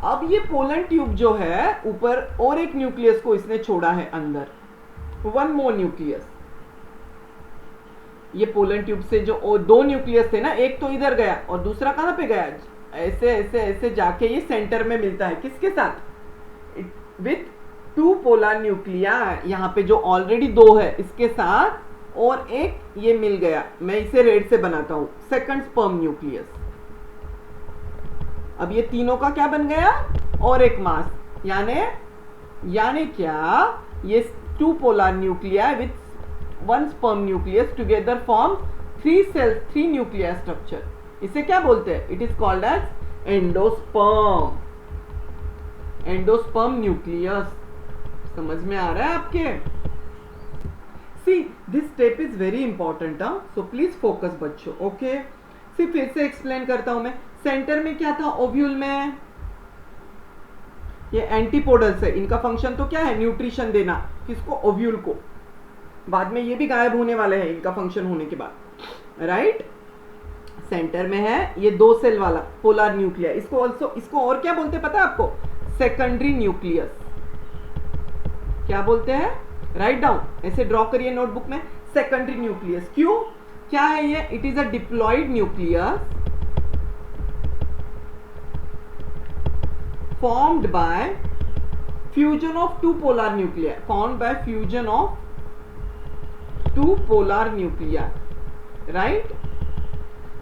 अब ये पोलन ट्यूब जो है ऊपर और एक न्यूक्लियस को इसने छोड़ा है अंदर, वन मोर न्यूक्लियस। ये पोलन ट्यूब से जो दो न्यूक्लियस थे ना, एक तो इधर गया और दूसरा कहां पे गया, ऐसे ऐसे ऐसे जाके ये सेंटर में मिलता है, किसके साथ, विथ टू पोलर न्यूक्लिया, यहाँ पे जो ऑलरेडी दो है इसके साथ, और एक ये मिल गया, मैं इसे रेड से बनाता हूं, सेकंड स्पर्म न्यूक्लियस। अब ये तीनों का क्या बन गया, और एक मास, यानी क्या, ये two polar nuclei with one sperm nucleus together form three cells, three nuclear structure. इसे क्या बोलते हैं, it is called as endosperm, endosperm nucleus. समझ में आ रहा है आपके? See this step is very important, so please focus बच्चों, ओके। सी फिर से एक्सप्लेन करता हूं मैं, सेंटर में क्या था, ओव्यूल में ये एंटीपोडल्स है, इनका फंक्शन तो क्या है, न्यूट्रिशन देना, किसको, ओव्यूल को। बाद में ये भी गायब होने वाले हैं इनका फंक्शन होने के बाद, राइट। सेंटर में है ये दो सेल वाला पोलर न्यूक्लिया, इसको और क्या बोलते हैं पता है आपको, सेकेंडरी न्यूक्लियस। क्या बोलते हैं, राइट डाउन, ऐसे ड्रॉ करिए नोटबुक में, सेकेंडरी न्यूक्लियस। क्यों, क्या है ये, it is a diploid nucleus formed by fusion of two polar nuclei, formed by fusion of two polar nuclei, right?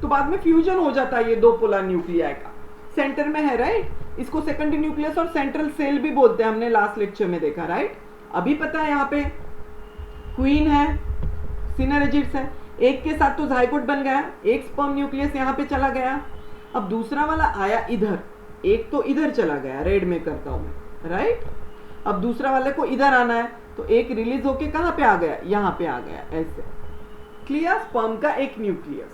तो बाद में फ्यूजन हो जाता है ये दो पोलर न्यूक्लियाई का, सेंटर में है, राइट। इसको सेकेंडरी न्यूक्लियस और सेंट्रल सेल भी बोलते हैं, हमने लास्ट लेक्चर में देखा, राइट। अभी पता है यहाँ पे क्वीन है, सिनर्जिड्स है, एक के साथ तो जाइगोट बन गया, एक स्पर्म न्यूक्लियस यहाँ पे चला गया, अब दूसरा वाला आया इधर, एक तो इधर चला गया, रेड में करता हूं मैं, राइट। अब दूसरा वाले को इधर आना है, तो एक रिलीज होके कहां पे आ गया, यहां पे आ गया, ऐसे। क्लियर, स्पर्म का एक न्यूक्लियस,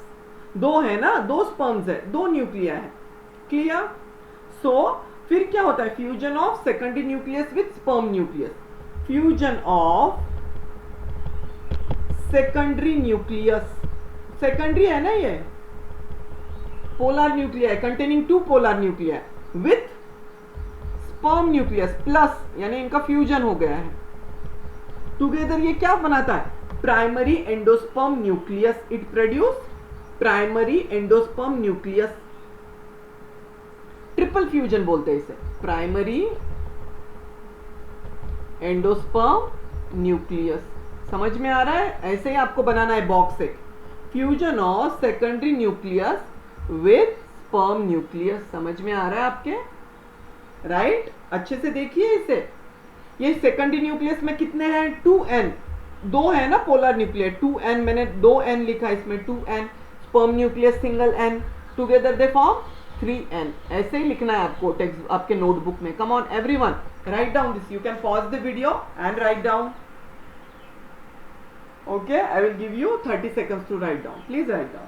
दो है ना, दो स्पर्म्स है, दो न्यूक्लिया है, क्लियर। सो फिर क्या होता है, fusion of secondary nucleus with sperm nucleus, fusion of secondary nucleus, secondary है ना ये, polar nuclei containing two polar nuclei with sperm nucleus plus, यानी इनका फ्यूजन हो गया है टुगेदर, ये क्या बनाता है, primary endosperm nucleus, it produce primary endosperm nucleus, triple fusion बोलते हैं इसे, प्राइमरी एंडोस्पर्म न्यूक्लियस। समझ में आ रहा है, ऐसे ही आपको बनाना है बॉक्स एक, fusion of secondary nucleus with sperm nucleus. समझ में आ रहा है आपके, राइट। अच्छे से देखिए इसे, ये सेकेंडरी न्यूक्लियस में कितने हैं, 2n, दो है ना पोलर न्यूक्लियर, 2n, मैंने 2n लिखा इसमें, 2n, sperm nucleus single n, together they form 3n। ऐसे ही लिखना है आपको टेक्स्ट, आपके नोटबुक में। Come on everyone, write down this, you can pause the video and write down, okay. I will give you 30 seconds to write down, please write down.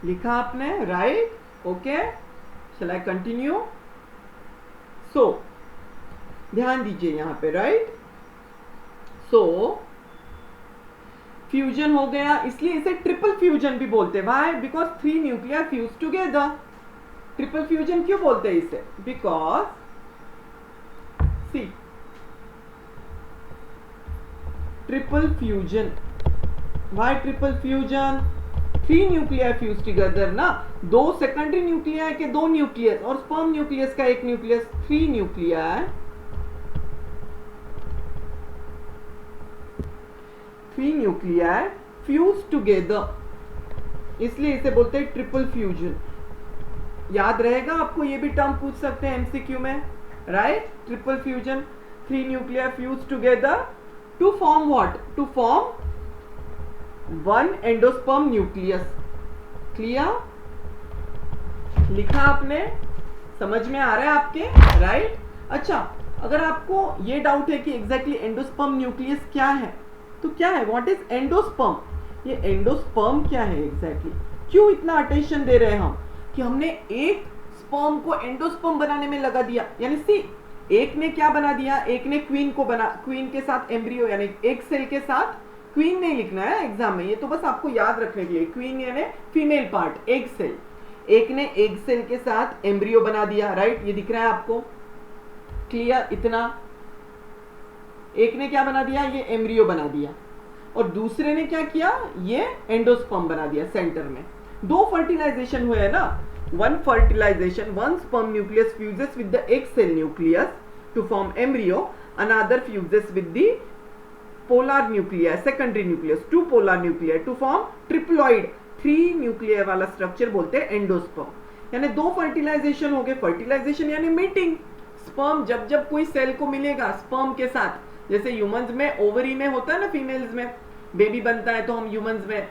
लिखा आपने, right, okay. Shall I continue? So ध्यान दीजिए यहां पे, right. सो fusion हो गया, इसलिए इसे ट्रिपल फ्यूजन भी बोलते हैं। Why? Because 3 nuclear fuse together. Triple fusion क्यों बोलते हैं इसे? Because see, triple fusion, why triple fusion, 3 nuclear fuse together ना, दो सेकेंडरी न्यूक्लियर के दो न्यूक्लियस और स्पर्म न्यूक्लियस का एक nucleus, 3 nuclear, 3 nuclear fuse together, इसलिए इसे बोलते हैं ट्रिपल फ्यूजन। याद रहेगा आपको, ये भी टर्म पूछ सकते हैं एमसीक्यू में, right. Triple fusion, 3 nuclear fuse together to form what, to form 1 endosperm nucleus. Clear? लिखा आपने, समझ में आ रहा है आपके, राइट? अच्छा, अगर आपको ये डाउट है कि एग्जैक्टली एंडोस्पर्म न्यूक्लियस क्या है, तो क्या है, व्हाट इज एंडोस्पर्म? ये एंडोस्पर्म क्या है एग्जैक्टली? क्यों इतना अटेंशन दे रहे हैं हम कि हमने एक स्पर्म को एंडोस्पर्म बनाने में लगा दिया? यानी सी, एक ने क्या बना दिया, एक ने क्वीन को बना, क्वीन के साथ एम्ब्रियो, यानी एक सेल के साथ, क्वीन नहीं लिखना है एग्जाम में, ये तो बस आपको याद रखने के लिए, क्वीन यानी फीमेल पार्ट, एग सेल, एक ने एग सेल के साथ एम्ब्रियो बना दिया, राइट? ये दिख रहा है आपको, क्लियर? इतना एक ने क्या बना दिया, ये एम्ब्रियो बना दिया, और दूसरे ने क्या किया, ये एंडोस्पर्म बना दिया सेंटर में। दो फर्टिलाइजेशन हुए है ना, one fertilisation, one sperm nucleus fuses with the egg cell nucleus to form embryo, another fuses with the polar nuclear, secondary nucleus, two polar nuclear to form triploid, 3 nuclear वाला structure बोलते हैं endosperm. यानी दो fertilisation हो गए, fertilisation यानी meeting, sperm जब जब कोई सेल को मिलेगा स्पर्म के साथ, जैसे ह्यूमंस में ओवरी में होता है ना, फीमेल्स में बेबी बनता है, तो हम ह्यूमंस में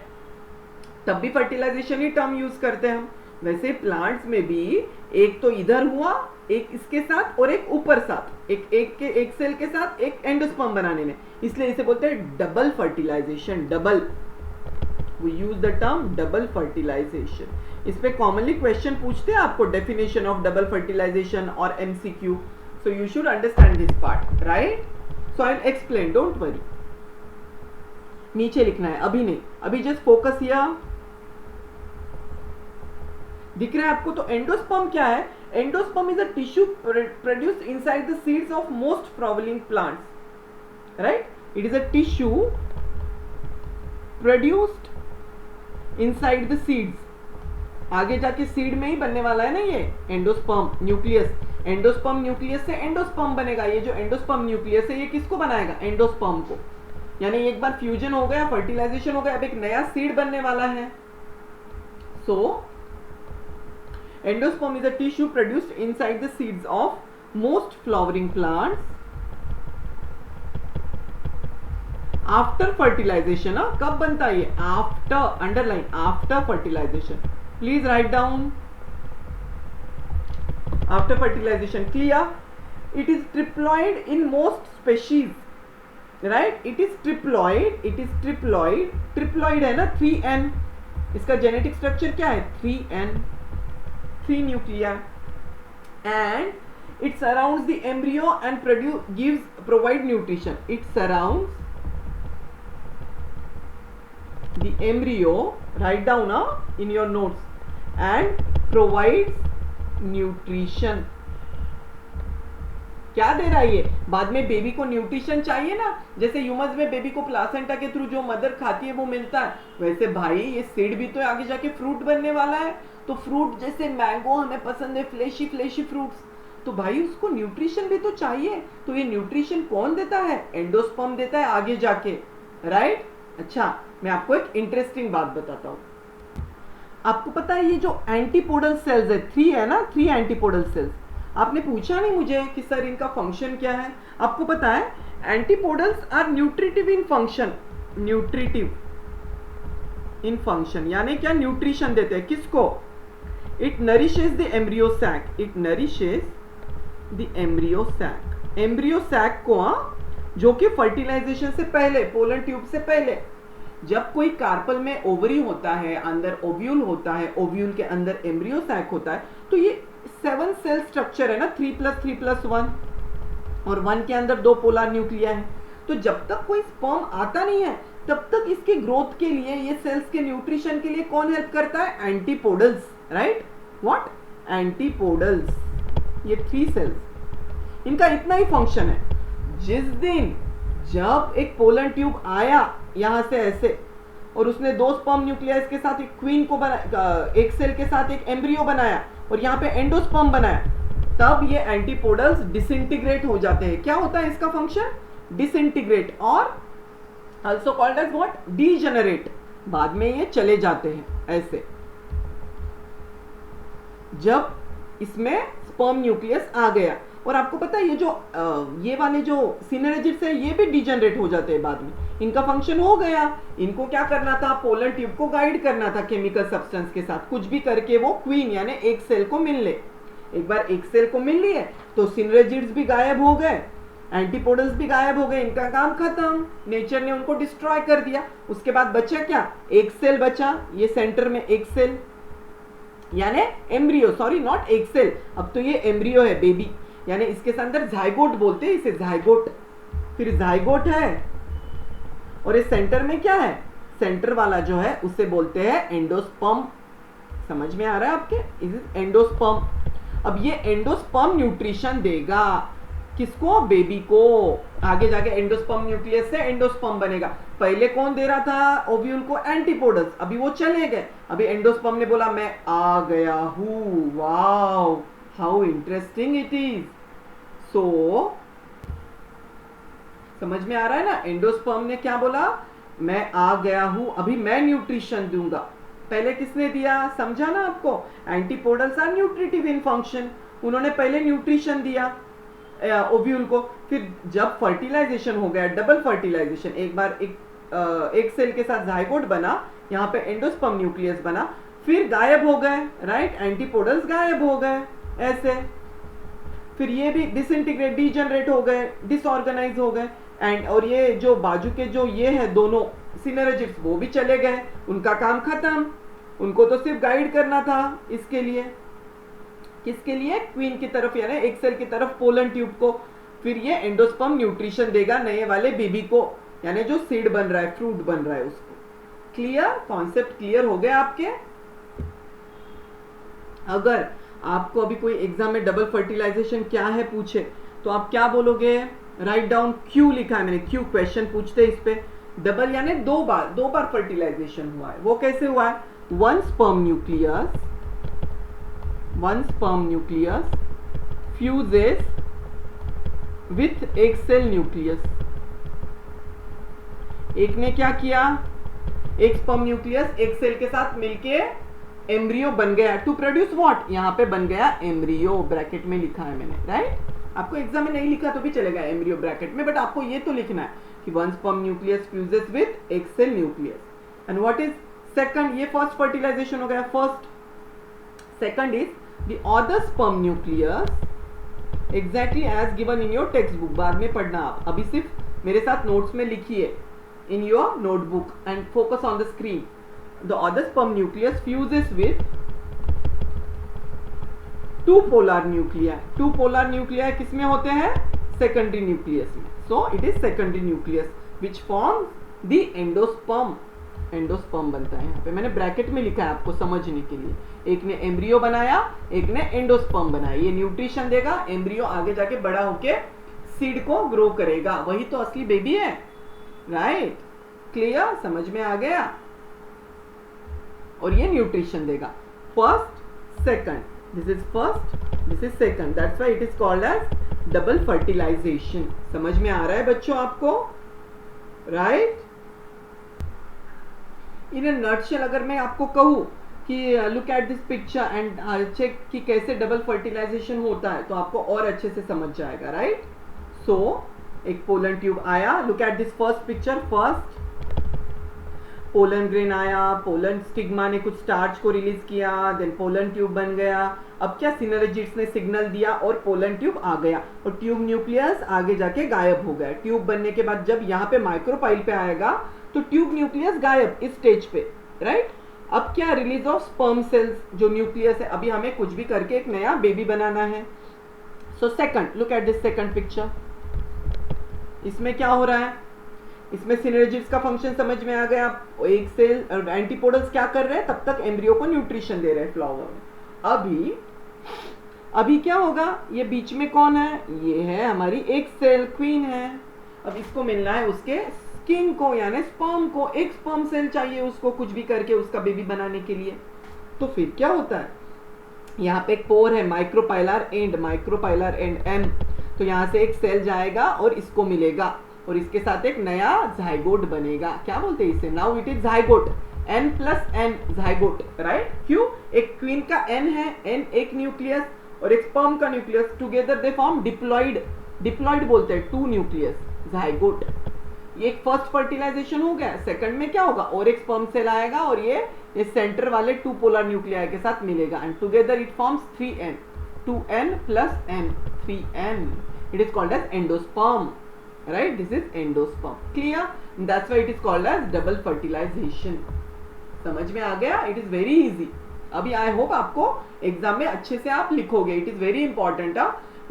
तब भी फर्टिलाइजेशन ही टर्म यूज करते हैं हम, वैसे प्लांट्स में भी एक तो इधर हुआ, एक इसके साथ और एक ऊपर साथ, एक सेल के साथ एक एंडोस्पर्म बनाने में, इसलिए इसे बोलते हैं double fertilisation, double, we use the term double fertilisation. इस पे कॉमनली क्वेश्चन पूछते हैं आपको, डेफिनेशन ऑफ डबल फर्टिलाइजेशन और MCQ, so you should understand this part, right? So I will explain, don't worry. नीचे लिखना है, अभी नहीं, अभी जस्ट फोकस हियर। दिख रहा है आपको? तो एंडोस्पर्म क्या है? Endosperm is a tissue produced inside the seeds of most flowering plants, right? It is a tissue produced inside the seeds, आगे जाके सीड में ही बनने वाला है ना ये एंडोस्पर्म न्यूक्लियस, एंडोस्पर्म न्यूक्लियस से एंडोस्पर्म बनेगा, ये जो एंडोस्पर्म न्यूक्लियस है ये किसको बनाएगा, एंडोस्पर्म को, यानी एक बार फ्यूजन हो गया, फर्टिलाइजेशन हो गया, अब एक नया सीड बनने वाला है। So endosperm is a tissue produced inside the seeds of most flowering plants after fertilisation. कब बनता है ये? After, underline, after fertilisation, please write down, after fertilisation, clear? It is triploid in most species, right? It is triploid, it is triploid, triploid है ना, 3n, इसका genetic structure क्या है, 3n, 3 Nucleya, and it surrounds the embryo and provide nutrition. It surrounds the embryo, write down in your notes, and provides nutrition. क्या दे रहा है ये? बाद में बेबी को न्यूट्रिशन चाहिए ना, जैसे ह्यूमंस में बेबी को प्लासेंटा के थ्रू जो मदर खाती है वो मिलता है, वैसे भाई ये सीड भी तो आगे जाके फ्रूट बनने वाला है, तो फ्रूट जैसे मैंगो हमें पसंद है, फ्लेशी फ्लेशी फ्रूट्स, तो भाई उसको न्यूट्रिशन भी तो चाहिए, तो ये न्यूट्रिशन कौन देता है? एंडोस्पर्म देता है आगे जाके, राइट? अच्छा, मैं आपको एक इंटरेस्टिंग बात बताता हूँ। आपको पता है ये जो एंटीपोडल सेल्स है, 3 है ना, 3 एंटीपोडल सेल्स, आपने पूछा नहीं मुझे कि सर इनका फंक्शन क्या है। आपको पता है antipodals are nutritive in function, nutritive in function यानी क्या? न्यूट्रिशन देते हैं किसको? It nourishes the embryo sac, it nourishes the embryo sac, embryo sac को, जो कि फर्टिलाइजेशन से पहले, पोलन ट्यूब से पहले, जब कोई कार्पल में ओवरी होता है, अंदर ओव्यूल होता है, ओव्यूल के अंदर एम्ब्रियो सैक होता है, तो ये 7 सेल स्ट्रक्चर है ना, 3+3+1, और 1 के अंदर 2 पोलर न्यूक्लिया है, तो जब तक कोई स्पर्म आता नहीं है तब तक इसके ग्रोथ के लिए, ये सेल्स के न्यूट्रिशन के लिए कौन हेल्प करता है? Antipodals, right? व्हाट? एंटीपोडल्स, ये 3 सेल्स, इनका इतना ही फंक्शन है। जिस दिन जब एक पोलन ट्यूब आया यहां से ऐसे, और उसने 2 स्पर्म न्यूक्लियस के साथ एक क्वीन को बनाया, एक सेल के साथ एक एम्ब्रियो बनाया, और यहाँ पे एंडोस्पर्म बनाया, तब ये एंटीपोडल्स डिसइंटीग्रेट हो जाते हैं। क्या होता है इसका फंक्शन? डिसइंटीग्रेट, और also called as what? Degenerate, बाद में ये चले जाते हैं ऐसे। जब इसमें स्पर्म न्यूक्लियस आ गया, और आपको पता है ये जो ये वाले जो सिनर्जिड्स है ये भी डिजनरेट हो जाते हैं बाद में, इनका फंक्शन हो गया, इनको क्या करना था, पोलन ट्यूब को गाइड करना था केमिकल सब्सटेंस के साथ, कुछ भी करके वो क्वीन यानी एक सेल को मिल ले। एक बार एक सेल को मिल लिए तो सिनर्जिड्स भी गायब हो गए, एंटीपोडल्स भी गायब हो गए, इनका काम खत्म, नेचर ने उनको डिस्ट्रॉय कर दिया। उसके बाद बचा क्या, एक सेल बचा, ये सेंटर में एक सेल यानी एम्ब्रियो, सॉरी नॉट एक सेल, अब तो ये एम्ब्रियो है, बेबी, यानी इसके अंदर जाइगोट बोलते हैं इसे, जाइगोट। फिर जाइगोट है और इस सेंटर में क्या है, सेंटर वाला जो है उसे बोलते हैं एंडोस्पर्म। समझ में आ रहा है आपके, इज एंडोस्पर्म। अब ये एंडोस्पर्म न्यूट्रिशन देगा किसको, बेबी को। आगे जाके एंडोस्पर्म न्यूक्लियस से एंडोस्पर्म बनेगा। पहले कौन दे रहा था ओव्यूल को, एंटीपोडल्स, अभी वो चले गए, अभी एंडोस्पर्म ने बोला मैं आ गया हूं। Wow how interesting it is. So समझ में आ रहा है ना, एंडोस्पर्म ने क्या बोला, मैं आ गया हूं, अभी मैं न्यूट्रिशन दूंगा। पहले किसने दिया, समझा ना आपको, antipodals are nutritive in function, उन्होंने पहले न्यूट्रिशन दिया ओव्यूल को। फिर जब फर्टिलाइजेशन हो गया, डबल फर्टिलाइजेशन, एक बार एक सेल के साथ जाइगोट बना, यहाँ पे एंडोस्पर्म न्यूक्लियस बना, फिर गायब हो गए, राइट, एंटीपोडल्स गायब हो गए ऐसे, फिर ये भी डिसइंटीग्रेट, डीजनरेट हो गए, डिसऑर्गेनाइज हो गए, एंड और ये जो बाजू के जो ये है दोनों सिनर्जिड्स वो भी चले गए, उनका काम खत्म, उनको तो सिर्फ गाइड करना था इसके लिए, किसके लिए, क्वीन की तरफ यानी एक सेल की तरफ, पोलन ट्यूब को। फिर ये एंडोस्पर्म न्यूट्रिशन देगा नए वाले बेबी को, यानी जो सीड बन रहा है, फ्रूट बन रहा है उसको। क्लियर, कॉन्सेप्ट क्लियर हो गया आपके। अगर आपको अभी कोई एग्जाम में डबल फर्टिलाइजेशन क्या है पूछे तो आप क्या बोलोगे, राइट डाउन, क्यू लिखा है मैंने, क्यू क्वेश्चन पूछते हैं इस पे। डबल यानी दो बार फर्टिलाइजेशन हुआ है, वो कैसे हुआ है, one sperm nucleus fuses with egg cell nucleus. एक ने क्या किया, एक स्पर्म न्यूक्लियस एक सेल के साथ मिलके एम्ब्रियो बन गया, टू प्रोड्यूस व्हाट, यहां पे बन गया एम्ब्रियो, ब्रैकेट में लिखा है मैंने, राइट। आपको एग्जाम में नहीं लिखा तो भी चलेगा एम्ब्रियो ब्रैकेट में, बट आपको ये तो लिखना है कि one sperm nucleus fuses with egg cell nucleus. And what is second, ये फर्स्ट फर्टिलाइजेशन हो गया, first. Second is the other sperm nucleus exactly as given in your textbook, बाद में पढ़ना आप, अभी सिर्फ मेरे साथ नोट्स में लिखिए in your notebook and focus on the screen. The other sperm nucleus fuses with two polar nuclei. Two polar nuclei किसमें होते हैं, secondary nucleus में. So it is secondary nucleus which forms the endosperm. Endosperm बनता है, यहाँ पे मैंने bracket में लिखा है आपको समझने के लिए। एक ने एम्ब्रियो बनाया, एक ने एंडोस्पर्म बनाया, ये न्यूट्रिशन देगा, एम्ब्रियो आगे जाके बड़ा होके सीड को ग्रो करेगा, वही तो असली बेबी है, राइट। क्लियर, समझ में आ गया। और ये न्यूट्रिशन देगा, first second, this is first, this is second, that's why it is called as double fertilisation. समझ में आ रहा है बच्चों आपको, राइट। इन अ नटशेल अगर मैं आपको कहूं कि look at this picture and check कि कैसे डबल फर्टिलाइजेशन होता है, तो आपको और अच्छे से समझ जाएगा, राइट। सो एक पोलन ट्यूब आया, look at this first picture, first pollen grain आया, पोलन स्टिग्मा ने कुछ स्टार्च को रिलीज किया, देन पोलन ट्यूब बन गया। अब क्या, सिनर्जिड्स ने सिग्नल दिया और पोलन ट्यूब आ गया, और ट्यूब न्यूक्लियस आगे जाके गायब हो गया। ट्यूब बनने के बाद जब यहाँ पे माइक्रोपाइल पे आएगा तो ट्यूब न्यूक्लियस गायब इस स्टेज पे, राइट। अब क्या, रिलीज ऑफ स्पर्म सेल्स, जो न्यूक्लियस है, अभी हमें कुछ भी करके एक नया बेबी बनाना है। So second, look at this second picture, इसमें क्या हो रहा है, इसमें सिनर्जिड्स का फंक्शन समझ में आ गया। एक सेल एंटीपोडल्स क्या कर रहे हैं, तब तक एम्ब्रियो को न्यूट्रिशन दे रहे हैं फ्लावर में। अभी क्या होगा, ये बीच में कौन है, ये है हमारी एक सेल, क्वीन है। अब इसको मिलना है उसके स्किन को, यानी स्पर्म को, एक स्पर्म सेल चाहिए उसको कुछ भी करके उसका बेबी बनाने के लिए। तो फिर क्या होता है, यहाँ पे एक पोर है, माइक्रोपाइलर एंड एम, तो यहाँ से एक सेल जाएगा और इसको मिलेगा, और इसके साथ एक नया जाइगोट बनेगा। क्या बोलते हैं इसे, now it is zygote, n+n zygote, right. क्यों, एक क्वीन का n है, n एक न्यूक्लियस और एक स्पर्म का nucleus, together they form diploid, diploid बोलते हैं टू न्यूक्लियस, जाइगोट। ये एक फर्स्ट फर्टिलाइजेशन हो गया। सेकंड में क्या होगा, और एक स्पर्म सेल आएगा और ये सेंटर वाले टू पोलर न्यूक्लियाई के साथ मिलेगा and together it forms 3n, 2n plus n, 3n. It is called as endosperm, right? This is endosperm. Clear? That's why it is called as double fertilization. समझ में आ गया? It is very easy. अभी I hope आपको exam में अच्छे से आप लिखोगे. It is very important.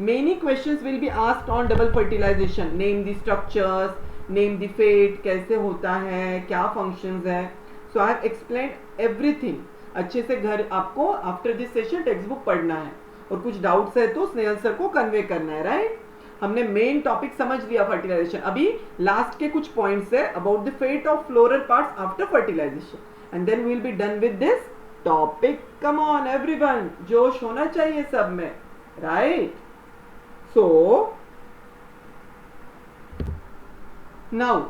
Many questions will be asked on double fertilization. Name the structures, name the fate, कैसे होता है, क्या functions है. So I have explained everything. अच्छे से घर आपको after this session text book पढ़ना है और कुछ डाउट्स है तो स्नेहल सर को कन्वे करना है, राइट? हमने मेन टॉपिक समझ लिया फर्टिलाइजेशन. अभी लास्ट के कुछ पॉइंट्स है about the fate of floral parts after fertilisation and then we will be done with this topic. Come on everyone, जोश होना चाहिए सब में, right? So now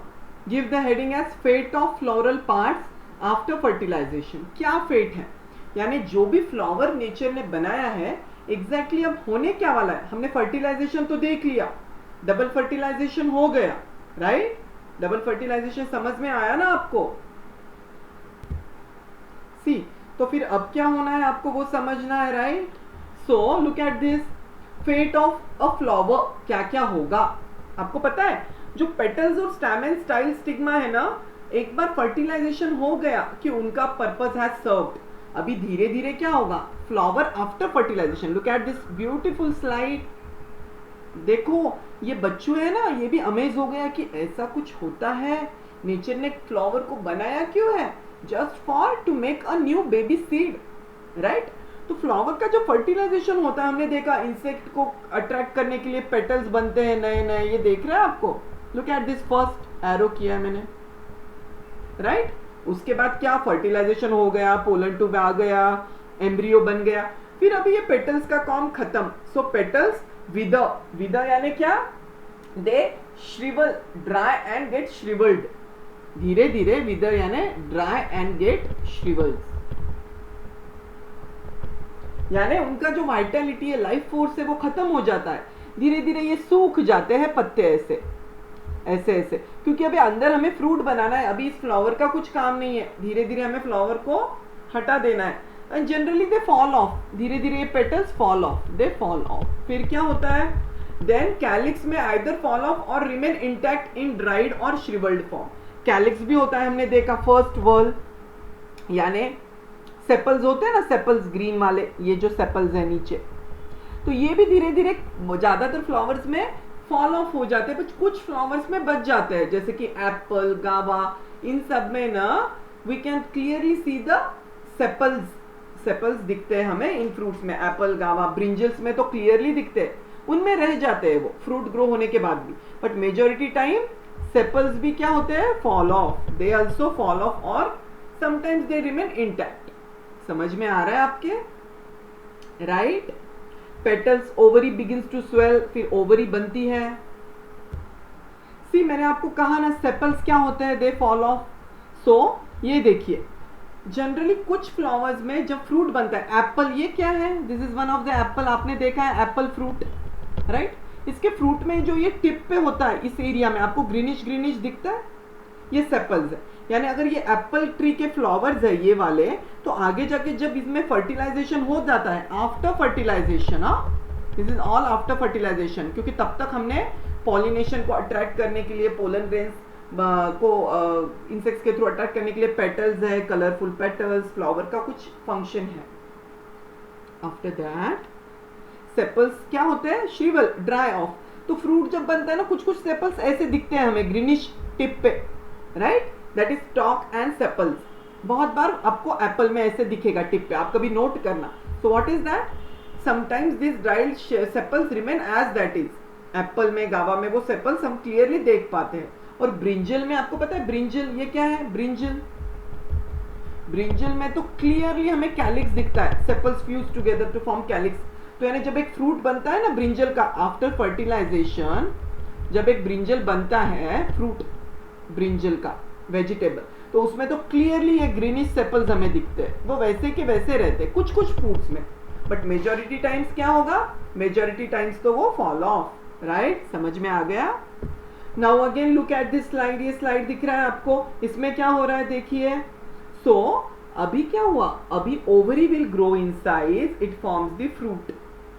give the heading as fate of floral parts after fertilisation. क्या fate है, यानी जो भी फ्लावर नेचर ने बनाया है एग्जैक्टली अब होने क्या वाला है. हमने फर्टिलाइजेशन तो देख लिया, डबल फर्टिलाइजेशन हो गया, राइट? डबल फर्टिलाइजेशन समझ में आया ना आपको? सी, तो फिर अब क्या होना है आपको वो समझना है, right? So look at this fate of a flower. क्या क्या होगा आपको पता है? जो पेटल्स और स्टैमेन स्टाइल स्टिग्मा है ना, एक बार फर्टिलाइजेशन हो गया कि उनका पर्पस हैज सर्व्ड. अभी धीरे धीरे क्या होगा, flower after fertilisation. Look at this beautiful slide. देखो ये बच्चों है ना, ये भी अमेज हो गया कि ऐसा कुछ होता है. नेचर ने फ्लावर को बनाया क्यों है? Just for to make a new baby seed, right? तो फ्लावर का जो फर्टिलाइजेशन होता है, हमने देखा इंसेक्ट को अट्रैक्ट करने के लिए पेटल्स बनते हैं नए नए. ये देख रहे हैं आपको? Look at this, first arrow किया मैंने, राइट? उसके बाद क्या फर्टिलाइजेशन हो गया, पोलन ट्यूब आ गया, एम्ब्रियो बन गया. फिर अभी ये पेटल्स का काम खत्म. सो पेटल्स विदर, विदर यानी क्या? दे श्रिवल, ड्राई एंड गेट श्रिवल्ड. धीरे धीरे विदर यानी ड्राई एंड गेट श्रिवल्ड, यानी उनका जो वाइटलिटी है, लाइफ फोर्स है, वो खत्म हो जाता है. धीरे धीरे ये सूख जाते हैं पत्ते ऐसे ऐसे ऐसे, क्योंकि अभी अंदर हमें फ्रूट बनाना है. अभी इस फ्लावर का कुछ काम नहीं है, धीरे धीरे हमें फ्लावर को हटा देना है. And generally they fall of, धीरे धीरे ये petals fall off, they fall of. फिर क्या होता है? देन कैलिक्स में आइदर फॉल ऑफ और रिमेन इंटैक्ट इन ड्राइड और श्रिवल्ड फॉर्म. कैलिक्स भी होता है, हमने देखा फर्स्ट वर्ल, यानी सेपल्स होते हैं ना, सेपल्स ग्रीन वाले, ये जो सेपल्स है नीचे, तो ये भी धीरे धीरे ज्यादातर फ्लावर्स में फॉल ऑफ हो जाते हैं, बट कुछ फ्लावर्स में बच जाते हैं, जैसे कि एप्पल, गावा, इन सब में ना we can clearly see the sepals. Sepals दिखते हैं हमें इन फ्रूट्स में, एप्पल, गावा, ब्रिंजल्स में तो क्लियरली दिखते हैं. उनमें रह जाते हैं वो फ्रूट ग्रो होने के बाद भी, बट मेजोरिटी टाइम सेपल्स भी क्या होते हैं? Fall off. They also fall off और समटाइम्स दे रिमेन इंटैक्ट. समझ में आ रहा है आपके, right? Petals, ovary begins to swell, फिर ओवरी बनती है. सी, मैंने आपको कहा ना सेपल्स क्या होते हैं? They fall of. सो ये देखिए, जनरली कुछ फ्लावर्स में जब फ्रूट बनता है, एप्पल, ये क्या है? This is one of the Apple. आपने देखा है एप्पल फ्रूट, राइट? इसके फ्रूट में जो ये टिप पे होता है, इस एरिया में आपको ग्रीनिश ग्रीनिश दिखता है, ये सेपल्स है. यानी अगर ये एप्पल ट्री के फ्लावर्स है ये वाले, तो आगे जाके जब इसमें फर्टिलाइजेशन हो जाता है, after fertilisation, this is all after fertilisation, क्योंकि तब तक हमने पॉलिनेशन को अट्रैक्ट करने के लिए, पोलन ग्रेन्स को इंसेक्ट्स के थ्रू अट्रैक्ट करने के लिए पेटल्स है, कलरफुल पेटल्स, फ्लावर का कुछ फंक्शन है. आफ्टर दैट सेपल्स क्या होते हैं? श्रिवल, ड्राई ऑफ. तो फ्रूट जब बनता है ना, कुछ कुछ सेपल्स ऐसे दिखते हैं हमें ग्रीनिश टिप पे, right? That is stock and sepals. बहुत बार आपको एप्पल में ऐसे दिखेगा टिप पे, आप कभी नोट करना. So what is that? Sometimes this dried sepals remain as that is. Apple में, गावा में वो सेपल्स हम क्लियरली देख पाते हैं. और ब्रिंजल में आपको पता है, ब्रिंजल ये क्या है? ब्रिंजल, ब्रिंजल में तो क्लियरली हमें कैलिक्स दिखता है, sepals fuse together to form calyx. तो यानी जब एक फ्रूट बनता है ना ब्रिंजल का आफ्टर फर्टिलाइजेशन, जब एक ब्रिंजल बनता है, फ्रूट ब्रिंजल का वेजिटेबल, तो उसमें तो क्लियरली ये ग्रीनिश सेपल्स हमें दिखते हैं. वो वैसे के वैसे रहते हैं कुछ कुछ फ्रूट्स में. बट मेजॉरिटी टाइम्स क्या होगा, मेजॉरिटी टाइम्स तो वो फॉल ऑफ, राइट? समझ में आ गया? Now again look at this slide, ये स्लाइड दिख रहा है आपको, इसमें क्या हो रहा है देखिए। सो अभी क्या हुआ, अभी ovary will grow in size, it forms the fruit,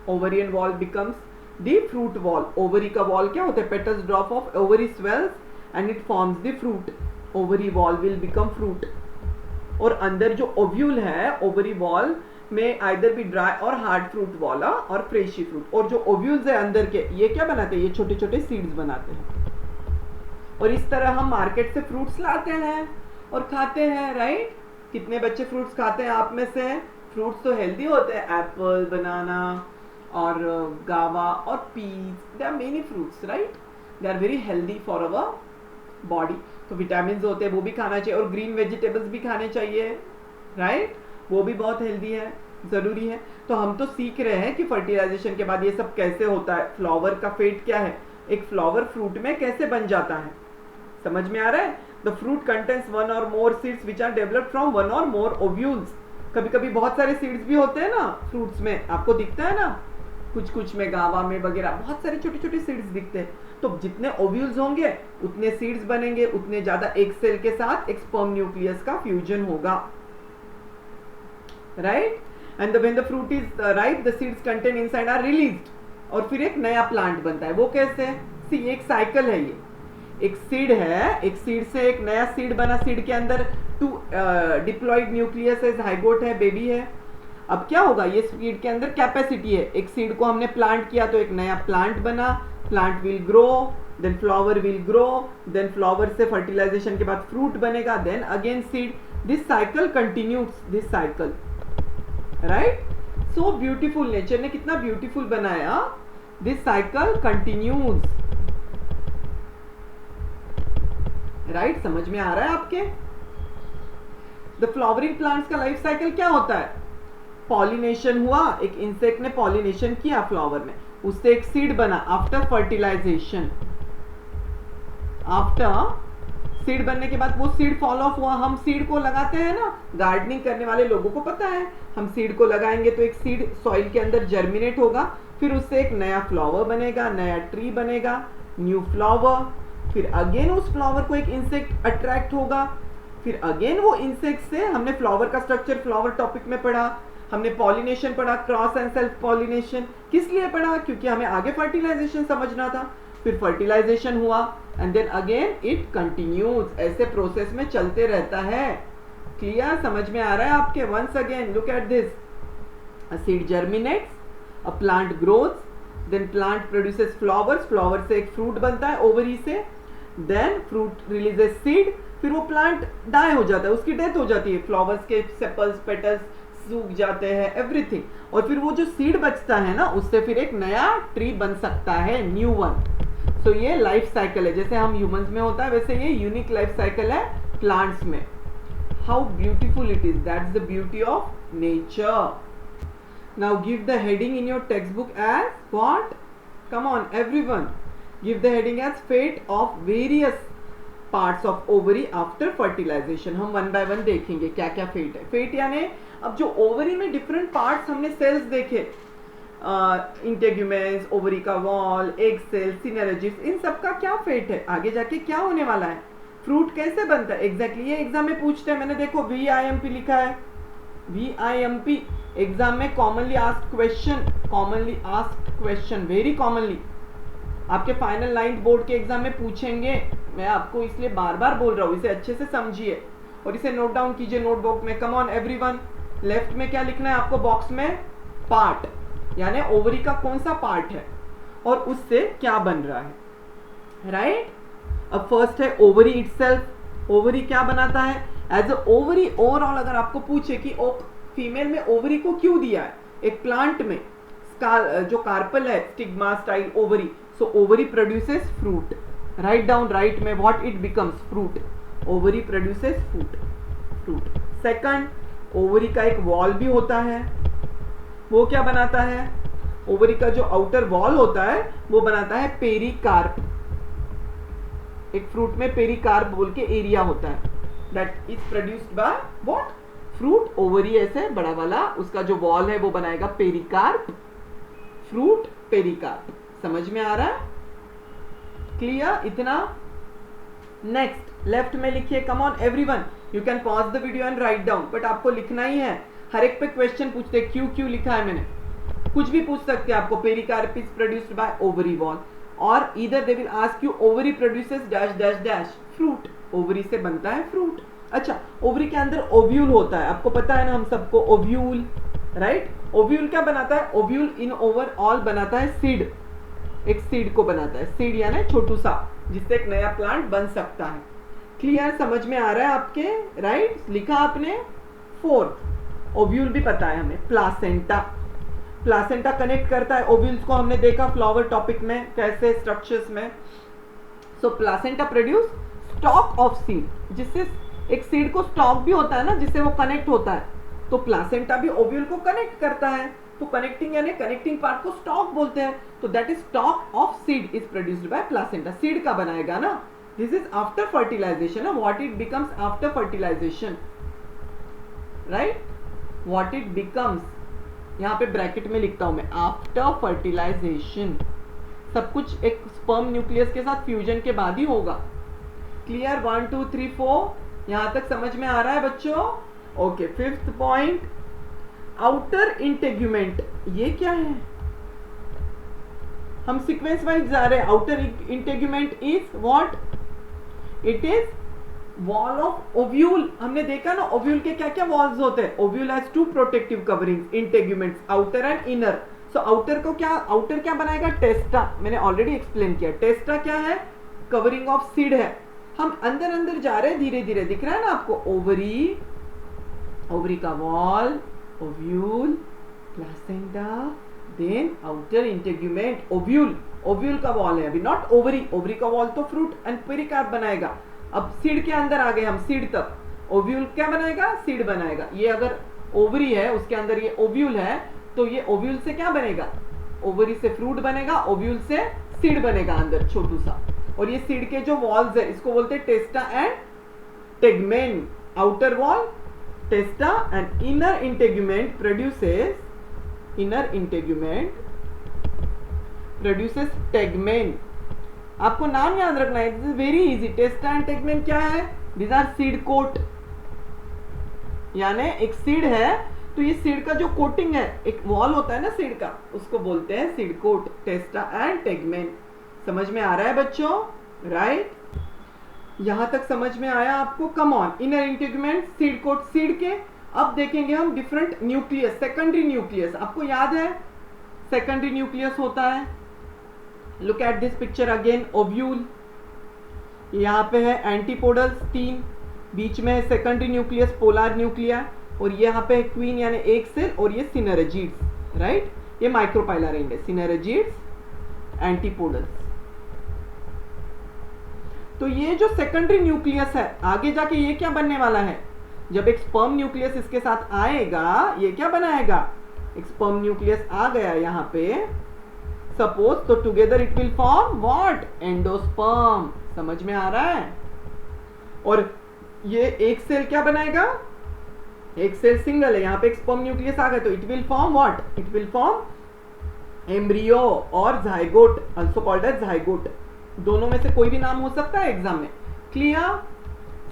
ovarian wall becomes the fruit wall. Ovary का वॉल क्या होता है, petals drop of ovary swells and it forms the fruit, ovary wall will become fruit. और अंदर जो ovule है, ovary wall में either भी ड्राई और हार्ड फ्रूट वाला और फ्रेशी फ्रूट, और जो ओव्यूल्स है अंदर के, ये क्या बनाते हैं, ये छोटे छोटे सीड्स बनाते हैं। और इस तरह हम मार्केट से फ्रूट्स लाते हैं और खाते हैं, राइट? कितने बच्चे फ्रूट्स खाते हैं आप में से? फ्रूट्स तो हेल्दी होते हैं, एप्पल, बनाना और गावा और peach, they are many fruits, right? They are very healthy for our body. तो विटामिन होते हैं, वो भी खाना चाहिए, और ग्रीन वेजिटेबल्स भी खाने चाहिए, राइट? वो भी बहुत हेल्दी है, जरूरी है। तो हम तो सीख रहे हैं कि फर्टिलाइजेशन के बाद ये सब कैसे होता है, फ्लावर का फेट क्या है, एक फ्लावर फ्रूट में कैसे बन जाता है, समझ में आ रहा है? The fruit contains one or more seeds which are developed from one or more ovules. कभी कभी बहुत सारे सीड्स भी होते हैं ना फ्रूट्स में, आपको दिखता है ना, कुछ कुछ में, गावा में वगैरह बहुत सारे छोटे छोटे सीड्स दिखते हैं। तो जितने ओव्यूल्स होंगे उतने सीड्स बनेंगे, उतने ज्यादा एक सेल के साथ एक स्पर्म न्यूक्लियस का फ्यूजन होगा, right? And when the fruit is ripe, the seeds contain inside are released, और फिर एक नया प्लांट बनता है। वो कैसे? सी, एक साइकिल है, ये एक सीड है, एक सीड से एक नया सीड बना, सीड के अंदर 2 डिप्लॉइड न्यूक्लियस है, जाइगोट है, बेबी है। अब क्या होगा, ये सीड के अंदर कैपेसिटी है, एक सीड को हमने प्लांट किया तो एक नया प्लांट बना, plant will grow, then flower will grow, then flower से फर्टिलाइजेशन के बाद फ्रूट बनेगा, then again seed, this cycle continues, this cycle, right? So beautiful, nature ने कितना ब्यूटीफुल बनाया, दिस साइकिल कंटिन्यूज, राइट? समझ में आ रहा है आपके? द फ्लावरिंग प्लांट्स का लाइफ साइकिल क्या होता है, पॉलिनेशन हुआ, एक इंसेक्ट ने पॉलिनेशन किया फ्लावर में, उससे एक सीड बना, आफ्टर फर्टिलाइजेशन, आफ्टर सीड बनने के बाद वो सीड फॉल ऑफ हुआ, हम सीड को लगाते हैं ना, गार्डनिंग करने वाले लोगों को पता है, हम सीड को लगाएंगे तो एक सीड सॉइल के अंदर जर्मिनेट होगा, फिर उससे एक नया फ्लावर बनेगा, नया ट्री बनेगा, न्यू फ्लावर, फिर अगेन उस फ्लावर को एक इंसेक्ट अट्रैक्ट होगा, फिर अगेन वो इंसेक्ट से, हमने फ्लावर का स्ट्रक्चर फ्लावर टॉपिक में पढ़ा, हमने पॉलिनेशन पढ़ा, क्रॉस एंड सेल्फ पॉलिनेशन, किस लिए पढ़ा, क्योंकि हमें आगे फर्टिलाइजेशन समझना था। फिर फर्टिलाइजेशन हुआ and then again it continues, ऐसे प्रोसेस में चलते रहता है। क्लियर? समझ में आ रहा है आपके? Once again look at this, a seed germinates, a plant growth, then plant produces flowers, flower से एक फ्रूट बनता है ओवरी से, देन फ्रूट रिलीजेस सीड, फिर वो प्लांट डाई हो जाता है, उसकी डेथ हो जाती है, फ्लावर्स के सेपल्स पेटल्स सूख जाते हैं, एवरीथिंग, और फिर वो जो सीड बचता है ना, उससे फिर एक नया ट्री बन सकता है, न्यू वन। तो ये लाइफ साइकिल है, जैसे हम ह्यूमंस में होता है वैसे ये यूनिक लाइफ साइकिल है प्लांट्स में। How beautiful it is, that's the beauty of nature. Now give the heading in your textbook as what, come on everyone, give the heading as fate of various parts of ovary after fertilisation. हम one by one देखेंगे क्या क्या fate है। Fate यानी अब जो ovary में different parts हमने सेल्स देखे, इंटेग्यूमेंस, ओवरी का वॉल, एग सेल, सिनेर्जिस, इन सब का क्या फेट है, आगे जाके क्या होने वाला है, फ्रूट कैसे बनता है एग्जैक्टली, ये एग्जाम में पूछते हैं। मैंने देखो VIMP लिखा है, VIMP एग्जाम में commonly asked question, commonly asked question, very commonly आपके फाइनल 9th बोर्ड के एग्जाम में पूछेंगे। मैं आपको इसलिए बार बार बोल रहा हूँ, इसे अच्छे से समझिए और इसे नोट डाउन कीजिए नोटबुक में। कम ऑन एवरीवन, लेफ्ट में क्या लिखना है आपको बॉक्स में, पार्ट, यानी ओवरी का कौन सा पार्ट है और उससे क्या बन रहा है, राइट? अब फर्स्ट है ओवरी इटसेल्फ। ओवरी क्या बनाता है, एज अ ओवरी ओवरऑल अगर आपको पूछे कि फीमेल में ओवरी को क्यों दिया है, एक प्लांट में जो कार्पल है, stigma style ovary, so ovary produces fruit, write down right में, what it becomes, fruit, ovary produces fruit. Second, ovary का एक वॉल भी होता है, वो क्या बनाता है, ओवरी का जो आउटर वॉल होता है वो बनाता है पेरिकार्प। एक फ्रूट में पेरिकार्प बोल के एरिया होता है, that is produced by what, fruit, ovary ऐसे बड़ा वाला, उसका जो वॉल है वो बनाएगा पेरिकार्प, फ्रूट पेरिकार्प। समझ में आ रहा है? क्लियर इतना? नेक्स्ट लेफ्ट में लिखिए, कम on everyone, you can pause the video and write down, but आपको लिखना ही है। हर एक पे क्वेश्चन पूछते हैं, क्यों क्यों लिखा है मैंने, कुछ भी पूछ सकते हैं आपको। Pericarp is produced bye ovary wall, और इधर दे will ask you ovary produces dash dash dash fruit, ovary से बनता है फ्रूट। अच्छा, ओवरी के अंदर ओव्यूल होता है, आपको पता है ना हम सबको, ओव्यूल, राइट। ओव्यूल क्या बनाता है? ओव्यूल इन ओवरऑल बनाता है सीड, एक सीड को बनाता है, सीड यानी छोटू सा, जिससे एक नया प्लांट बन सकता है। क्लियर, समझ में आ रहा है आपके? राइट, लिखा आपने। फोर्थ, ओव्यूल भी पता है हमें, प्लासेंटा, प्लासेंटा कनेक्ट करता है ओव्यूल्स को, हमने देखा फ्लावर टॉपिक में कैसे स्ट्रक्चर्स में। So placenta produce stalk of seed, जिससे एक सीड को स्टॉक भी होता है ना, जिससे वो कनेक्ट होता है, तो प्लासेंटा भी ओव्यूल को कनेक्ट करता है। तो कनेक्टिंग यानी कनेक्टिंग पार्ट को स्टॉक बोलते हैं। तो that is stalk of seed is produced by placenta, seed का बनाएगा ना। This is after fertilisation, what it becomes after fertilisation, right, what it becomes, यहाँ पे ब्रैकेट में लिखता हूं मैं, आफ्टर फर्टिलाइजेशन। सब कुछ एक स्पर्म न्यूक्लियस के साथ फ्यूजन के बाद ही होगा। क्लियर, 1 2 3 4 यहां तक समझ में आ रहा है बच्चों? Okay, fifth point, outer integument, ये क्या है? हम सीक्वेंस वाइज जा रहे हैं। Outer integument is what? It is wall of ovule. हमने देखा ना ओव्यूल के क्या क्या वॉल्स होते हैं। Ovule has two protective coverings, integuments, outer and inner. So outer को क्या, आउटर क्या बनाएगा? टेस्टा, मैंने ऑलरेडी एक्सप्लेन किया। टेस्टा क्या है? कवरिंग ऑफ सीड है। हम अंदर अंदर जा रहे हैं धीरे धीरे, दिख रहा है ना आपको? ओवरी, ओवरी का wall, ovule, placenta, then outer integument, ovule, ovule का वॉल है अभी, नॉट ओवरी। ओवरी का वॉल तो फ्रूट एंड पेरिकार्प बनाएगा। अब सीड के अंदर आ गए हम, सीड तक। ओव्यूल क्या बनाएगा? सीड बनाएगा। ये अगर ओवरी है, उसके अंदर ये ओव्यूल है, तो ये ओव्यूल से क्या बनेगा? ओवरी से फ्रूट बनेगा, ओव्यूल से सीड बनेगा अंदर छोटू सा। और ये सीड के जो वॉल्स है, इसको बोलते हैं testa and tegmen. Outer wall testa and inner integument produces, inner integument produces tegmen. आपको नाम याद रखना है, this is very easy. Testa and tegmen क्या है? दिस आर सीड कोट, यानी एक सीड है तो ये सीड का जो कोटिंग है, एक वॉल होता है ना सीड का, उसको बोलते हैं seed coat. Testa and tegmen, समझ में आ रहा है बच्चों? राइट, यहां तक समझ में आया आपको? Come on, inner integument, seed coat, seed के। अब देखेंगे हम डिफरेंट न्यूक्लियस, सेकेंडरी न्यूक्लियस। आपको याद है सेकेंडरी न्यूक्लियस होता है? Look at this picture again, ovule, यहाँ पे है एंटीपोडल्स 3, बीच में है सेकेंडरी न्यूक्लियस, पोलर न्यूक्लिया, और यहाँ पे है क्वीन यानी एक सेल, और ये सिनर्जिड्स, राइट, ये माइक्रोपाइला रिंग है, सिनर्जिड्स, एंटीपोडल्स। तो ये जो सेकेंडरी न्यूक्लियस है, आगे जाके ये क्या बनने वाला है? जब एक स्पर्म न्यूक्लियस इसके साथ आएगा, ये क्या बनाएगा? एक स्पर्म न्यूक्लियस आ गया यहाँ पे, सपोज, तो together it will form what? Endosperm. समझ में आ रहा है? और ये एक सेल क्या बनाएगा? एक सेल सिंगल है, यहाँ पे एक स्पर्म न्यूक्लियस आ गया, तो it will form what? It will form embryo or zygote, also called as zygote. दोनों में से कोई भी नाम हो सकता है एग्जाम में। क्लियर,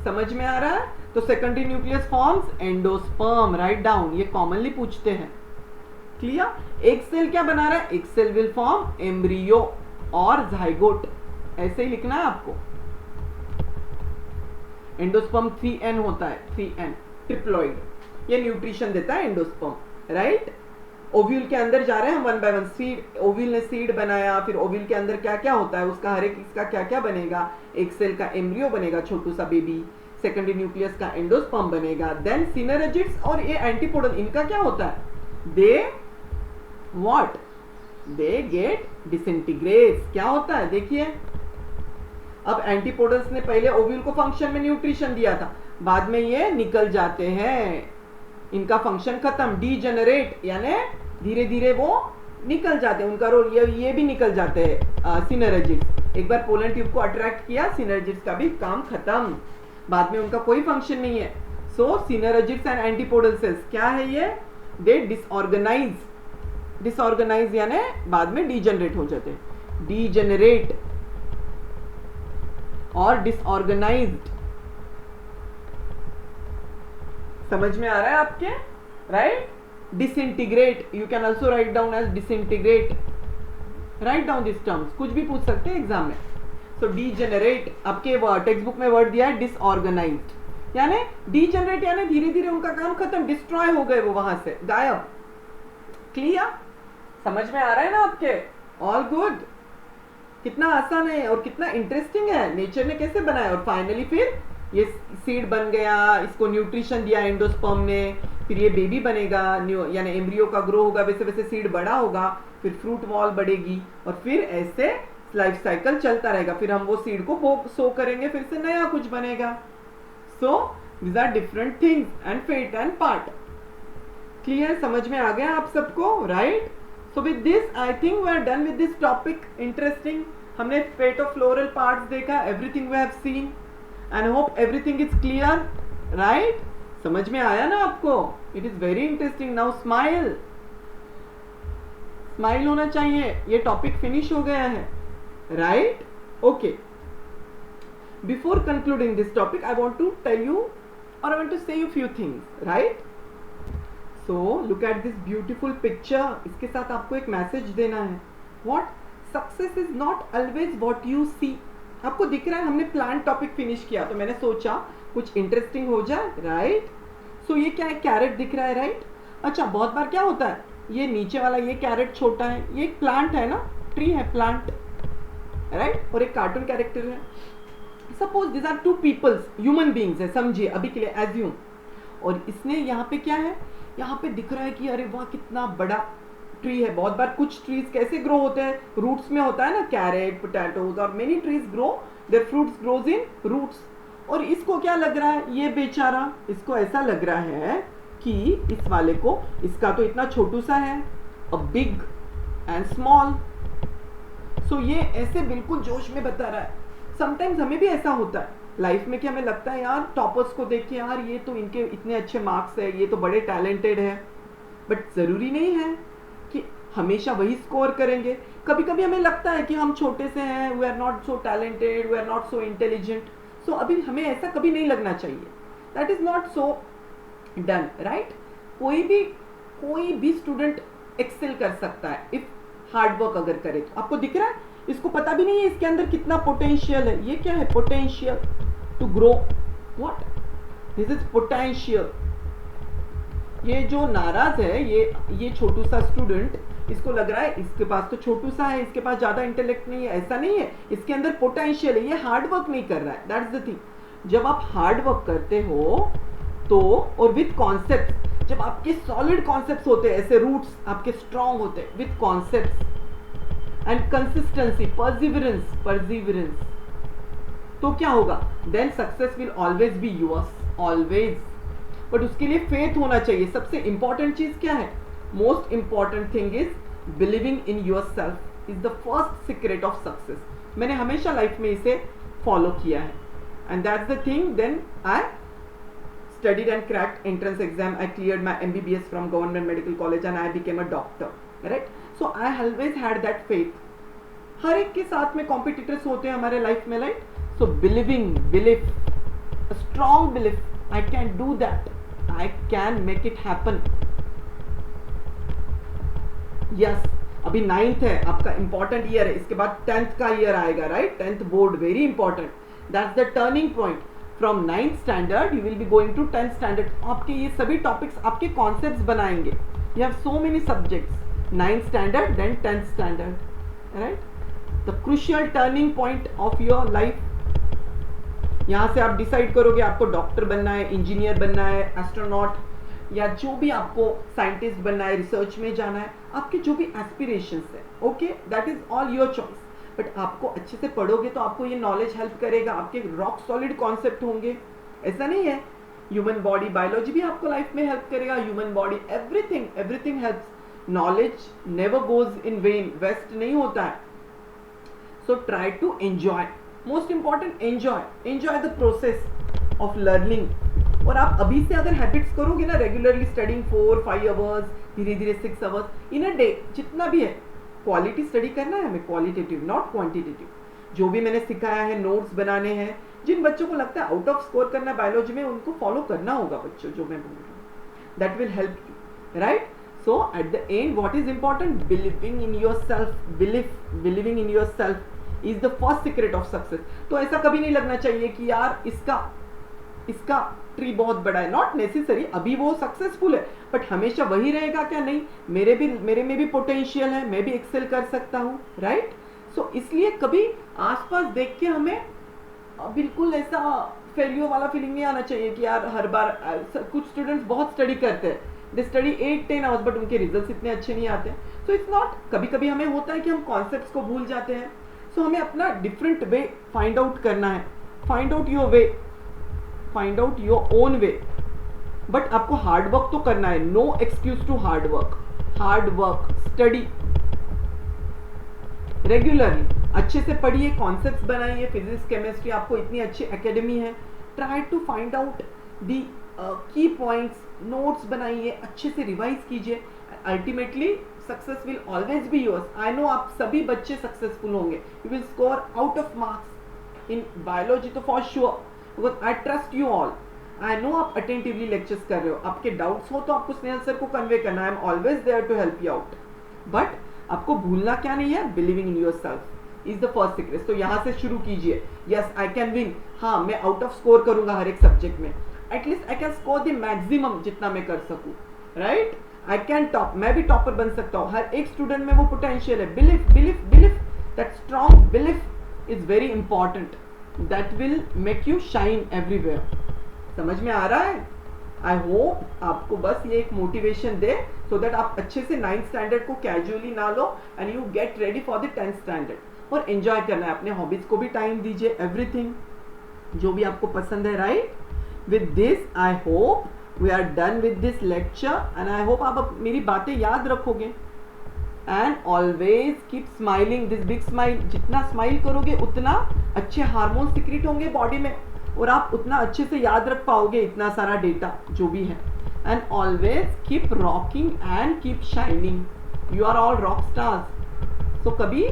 समझ में आ रहा है? तो secondary nucleus forms endosperm, write down, ये कॉमनली पूछते हैं। क्लियर, एक सेल क्या बना रहा है? एक cell will form embryo or zygote, ऐसे ही लिखना है आपको। एंडोस्पर्म 3N होता है, 3N, ट्रिप्लॉइड, ये न्यूट्रिशन देता है एंडोस्पर्म, राइट। ओव्यूल के अंदर जा रहे हैं हम one by one. Seed, ovule ने सीड बनाया, फिर ओव्यूल के अंदर क्या क्या होता है उसका, हर एक इसका क्या क्या बनेगा। एक सेल का एम्ब्रियो बनेगा, छोटू सा बेबी, सेकेंडरी न्यूक्लियस का एंडोस्पर्म बनेगा, देन सिनर्जिड्स और ये एंटीपोडल, इनका क्या होता है? दे व्हाट? They get डिसइंटीग्रेट्स। क्या होता है देखिए, अब एंटीपोडल्स ने पहले ओव्यूल को फंक्शन में न्यूट्रिशन दिया था, बाद में ये निकल जाते हैं, इनका फंक्शन खत्म, डीजेनरेट, यानी धीरे धीरे वो निकल जाते हैं, उनका रोल, ये भी निकल जाते हैं। सिनर्जिड्स, एक बार पोलन ट्यूब को अट्रैक्ट किया, सिनर्जिड्स का भी काम खत्म, बाद में उनका कोई फंक्शन नहीं है। सो सिनर्जिक्स एंड एंटीपोडल सेल्स क्या है ये, दे डिसऑर्गेनाइज यानी बाद में डीजनरेट हो जाते हैं, डीजनरेट और डिसऑर्गेनाइज्ड। समझ में आ रहा है आपके, right? Disintegrate, you can also write down as disintegrate, write down this terms, कुछ भी पूछ सकते हैं एग्जाम में। सो डीजेनरेट, आपके टेक्स्ट बुक में वर्ड दिया है डिसऑर्गेनाइज्ड, यानी डीजेनरेट यानी धीरे धीरे उनका काम खत्म, डिस्ट्रॉय हो गए वो, वहां से गायब। क्लियर? समझ में आ रहा है ना आपके? All good. कितना आसान है और कितना इंटरेस्टिंग है, नेचर ने कैसे बनाया। और फाइनली फिर ये सीड बन गया, इसको न्यूट्रिशन दिया एंडोस्पर्म ने, फिर ये बेबी बनेगा, यानी एम्ब्रियो का ग्रो होगा, वैसे वैसे सीड बड़ा होगा, फिर फ्रूट वॉल बढ़ेगी, और फिर ऐसे लाइफ साइकिल चलता रहेगा। फिर हम वो सीड को सो करेंगे, फिर से नया कुछ बनेगा। So these are different things and fate and part. Clear? समझ में आ गया आप सबको, right? So with this I think we are done with this topic. Interesting, हमने फेट ऑफ फ्लोरल पार्ट्स देखा, everything we have seen and hope everything is clear, right? समझ में आया ना आपको? It is very interesting. Now smile, smile होना चाहिए, ये टॉपिक फिनिश हो गया है, right? Okay, before concluding this topic I want to tell you or I want to say you few things, right? So look at this beautiful picture, इसके साथ आपको एक मैसेज देना है। What? Success is not always what you see. आपको दिख रहा है, हमने प्लांट टॉपिक फिनिश किया तो मैंने सोचा कुछ इंटरेस्टिंग हो जाए, राइट? सो ये क्या है, कैरेट दिख रहा है, राइट? अच्छा, बहुत बार क्या होता है, ये नीचे वाला ये कैरेट छोटा है, ये एक प्लांट है ना, ट्री है, प्लांट, राइट? और एक कार्टून कैरेक्टर है। Suppose this are two peoples, human beings है, समझिए अभी के लिए, एज्यूम। और इसने यहाँ पे क्या है, यहाँ पे दिख रहा है कि अरे वाह कितना बड़ा ट्री है। बहुत बार कुछ ट्रीज कैसे ग्रो होते हैं, रूट्स में होता है ना, कैरेट, पोटैटोज और many trees grow, their fruits grows in roots. और इसको क्या लग रहा है, ये बेचारा, इसको ऐसा लग रहा है कि इस वाले को, इसका तो इतना छोटू सा है, अ बिग एंड स्मॉल। सो ये ऐसे बिल्कुल जोश में बता रहा है। समटाइम्स हमें भी ऐसा होता है लाइफ में कि हमें लगता है यार टॉपर्स को देख के, यार ये तो इनके इतने अच्छे मार्क्स है, ये तो बड़े टैलेंटेड है, बट जरूरी नहीं है कि हमेशा वही स्कोर करेंगे। कभी कभी हमें लगता है कि हम छोटे से हैं, we are not so talented, we are not so intelligent. So अभी हमें ऐसा कभी नहीं लगना चाहिए, that is not so done, right? कोई भी स्टूडेंट एक्सेल कर सकता है इफ हार्ड वर्क अगर करे तो। आपको दिख रहा है, इसको पता भी नहीं है इसके अंदर कितना पोटेंशियल है। ये क्या है, potential to grow, what this is potential. ये जो नाराज है, ये छोटू सा स्टूडेंट, इसको लग रहा है इसके पास तो छोटू सा है, इसके पास ज्यादा इंटेलेक्ट नहीं है, ऐसा नहीं है, इसके अंदर पोटेंशियल है, ये हार्ड वर्क नहीं कर रहा है, दैट्स द थिंग। जब आप हार्ड वर्क करते हो तो, और विद कॉन्सेप्ट, जब आपके सॉलिड कॉन्सेप्ट्स होते हैं, ऐसे रूट्स आपके स्ट्रांग होते हैं with concepts and consistency, perseverance, तो क्या होगा, then success will always be yours, always. But उसके लिए फेथ होना चाहिए। सबसे इंपॉर्टेंट चीज क्या है, most important thing is believing in yourself is the first secret of success. मैंने हमेशा लाइफ में इसे फॉलो किया है, and that's the thing. Then I studied and cracked entrance exam. I cleared my MBBS from Government Medical College and I became a doctor, right? So I always had that faith. हर एक के साथ में competitors होते हैं हमारे life में, right? So belief, a strong belief, I can do that, I can make it happen. Yes, अभी 9th है आपका, इंपॉर्टेंट ईयर है, इसके बाद 10th का ईयर आएगा, right? 10th board, very important, that's the turning point. From 9th standard you will be going to 10th standard. आपके ये सभी टॉपिक्स आपके कॉन्सेप्ट्स बनाएंगे। You have so many subjects, 9th standard then 10th standard, right? The crucial turning point of your life. यहाँ से आप decide करोगे आपको डॉक्टर बनना है, इंजीनियर बनना है, एस्ट्रोनॉट, या जो भी आपको साइंटिस्ट बनना है, रिसर्च में जाना है, आपके जो भी एस्पिरेशंस है, okay, that is all your choice. But आपको अच्छे से पढ़ोगे तो आपको ये नॉलेज हेल्प करेगा, आपके रॉक सॉलिड कॉन्सेप्ट होंगे। ऐसा नहीं है, ह्यूमन बॉडी, बायोलॉजी भी आपको लाइफ में हेल्प करेगा, human body, everything helps. Knowledge never goes in vain, waste नहीं होता है। So try to enjoy, most important, enjoy the process, of learning. और आप अभी से अगर हैबिट्स करोगे ना, रेगुलरली स्टडिंग 4-5 आवर्स, धीरे धीरे 6 आवर्स इन अ डे, जितना भी है, क्वालिटी स्टडी करना है हमें, क्वालिटेटिव नॉट क्वांटिटेटिव। जो भी मैंने सिखाया है, नोट्स बनाने हैं, जिन बच्चों को लगता है आउट ऑफ स्कोर करना है बायोलॉजी में, उनको फॉलो करना होगा बच्चों, जो मैं बोल रही हूँ, that will help you, right. So at the end, what is important? Believing in yourself. Believing in yourself is the first secret of success. तो ऐसा कभी नहीं लगना चाहिए कि यार इसका ट्री बहुत बड़ा है, नॉट नेसेसरी, अभी वो सक्सेसफुल है, बट हमेशा वही रहेगा क्या? नहीं, मेरे में भी पोटेंशियल है, मैं भी एक्सेल कर सकता हूँ, राइट। सो इसलिए कभी आसपास देख के हमें बिल्कुल ऐसा फेलियर वाला फीलिंग नहीं आना चाहिए कि यार हर बार, कुछ स्टूडेंट्स बहुत स्टडी करते हैं, दे स्टडी 8-10 आवर्स, बट उनके रिजल्ट्स इतने अच्छे नहीं आते। सो इट्स नॉट, कभी कभी हमें होता है कि हम कॉन्सेप्ट्स को भूल जाते हैं। सो हमें अपना डिफरेंट वे फाइंड आउट करना है, find out your way, find out your own way, but आपको हार्ड वर्क तो करना है, no excuse to hard work, study regularly, अच्छे से पढ़िए, कॉन्सेप्ट्स बनाइए, फिजिक्स केमिस्ट्री, आपको इतनी अच्छी एकेडमी है, try to find out the key points, notes बनाइए, अच्छे से रिवाइज कीजिए, ultimately success will always be yours. I know आप सभी बच्चे सक्सेसफुल होंगे, you will score out of marks in biology, तो for sure, because I trust you all. I know आप अटेंटिवली लेक्चर्स कर रहे हो, आपके डाउट्स हो तो आपको स्नेहल सर को कन्वे करना, I am always there to help you out, but आपको भूलना क्या नहीं है, believing in yourself is the first secret. तो यहाँ से शुरू कीजिए, यस आई कैन विन, हाँ मैं आउट ऑफ स्कोर करूंगा हर एक सब्जेक्ट में, at least I can score the maximum जितना मैं कर सकूं, राइट। आई कैन टॉप, मैं भी टॉपर बन सकता हूँ, हर एक स्टूडेंट में वो पोटेंशियल है। Belief that strong belief is very important, that will make you shine everywhere. समझ में आ रहा है? आई होप आपको बस ये एक मोटिवेशन दे, सो दैट आप अच्छे से 9th स्टैंडर्ड को कैजुअली ना लो and you get ready for the 10th standard. और एंजॉय करना है, अपने हॉबीज को भी टाइम दीजिए, एवरीथिंग जो भी आपको पसंद है, right. With this I hope we are done with this lecture and I hope आप मेरी बातें याद रखोगे and always keep smiling, this big smile. जितना स्माइल करोगे उतना अच्छे हार्मोन सिक्रेट होंगे बॉडी में और आप उतना अच्छे से याद रख पाओगे इतना सारा डेटा जो भी है। And always keep rocking and keep shining, you are all rock stars. So कभी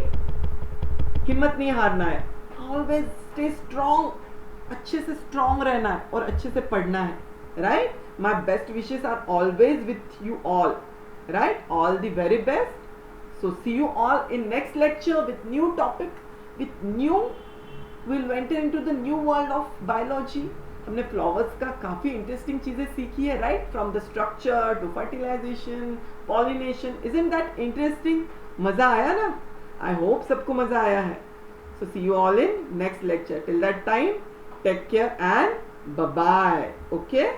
हिम्मत नहीं हारना है, ऑलवेज स्टे स्ट्रॉन्ग, अच्छे से स्ट्रॉन्ग रहना है और अच्छे से पढ़ना है, right. My best wishes are always with you all, right, all the very best. So see you all in next lecture with new topic, with new, we'll enter into the new world of biology। हमने flowers का काफी interesting चीजें सीखी है, right, from the structure to fertilization, pollination, isn't that interesting? मजा आया ना? I hope सबको मजा आया है। So see you all in next lecture, till that time take care and bye bye, okay.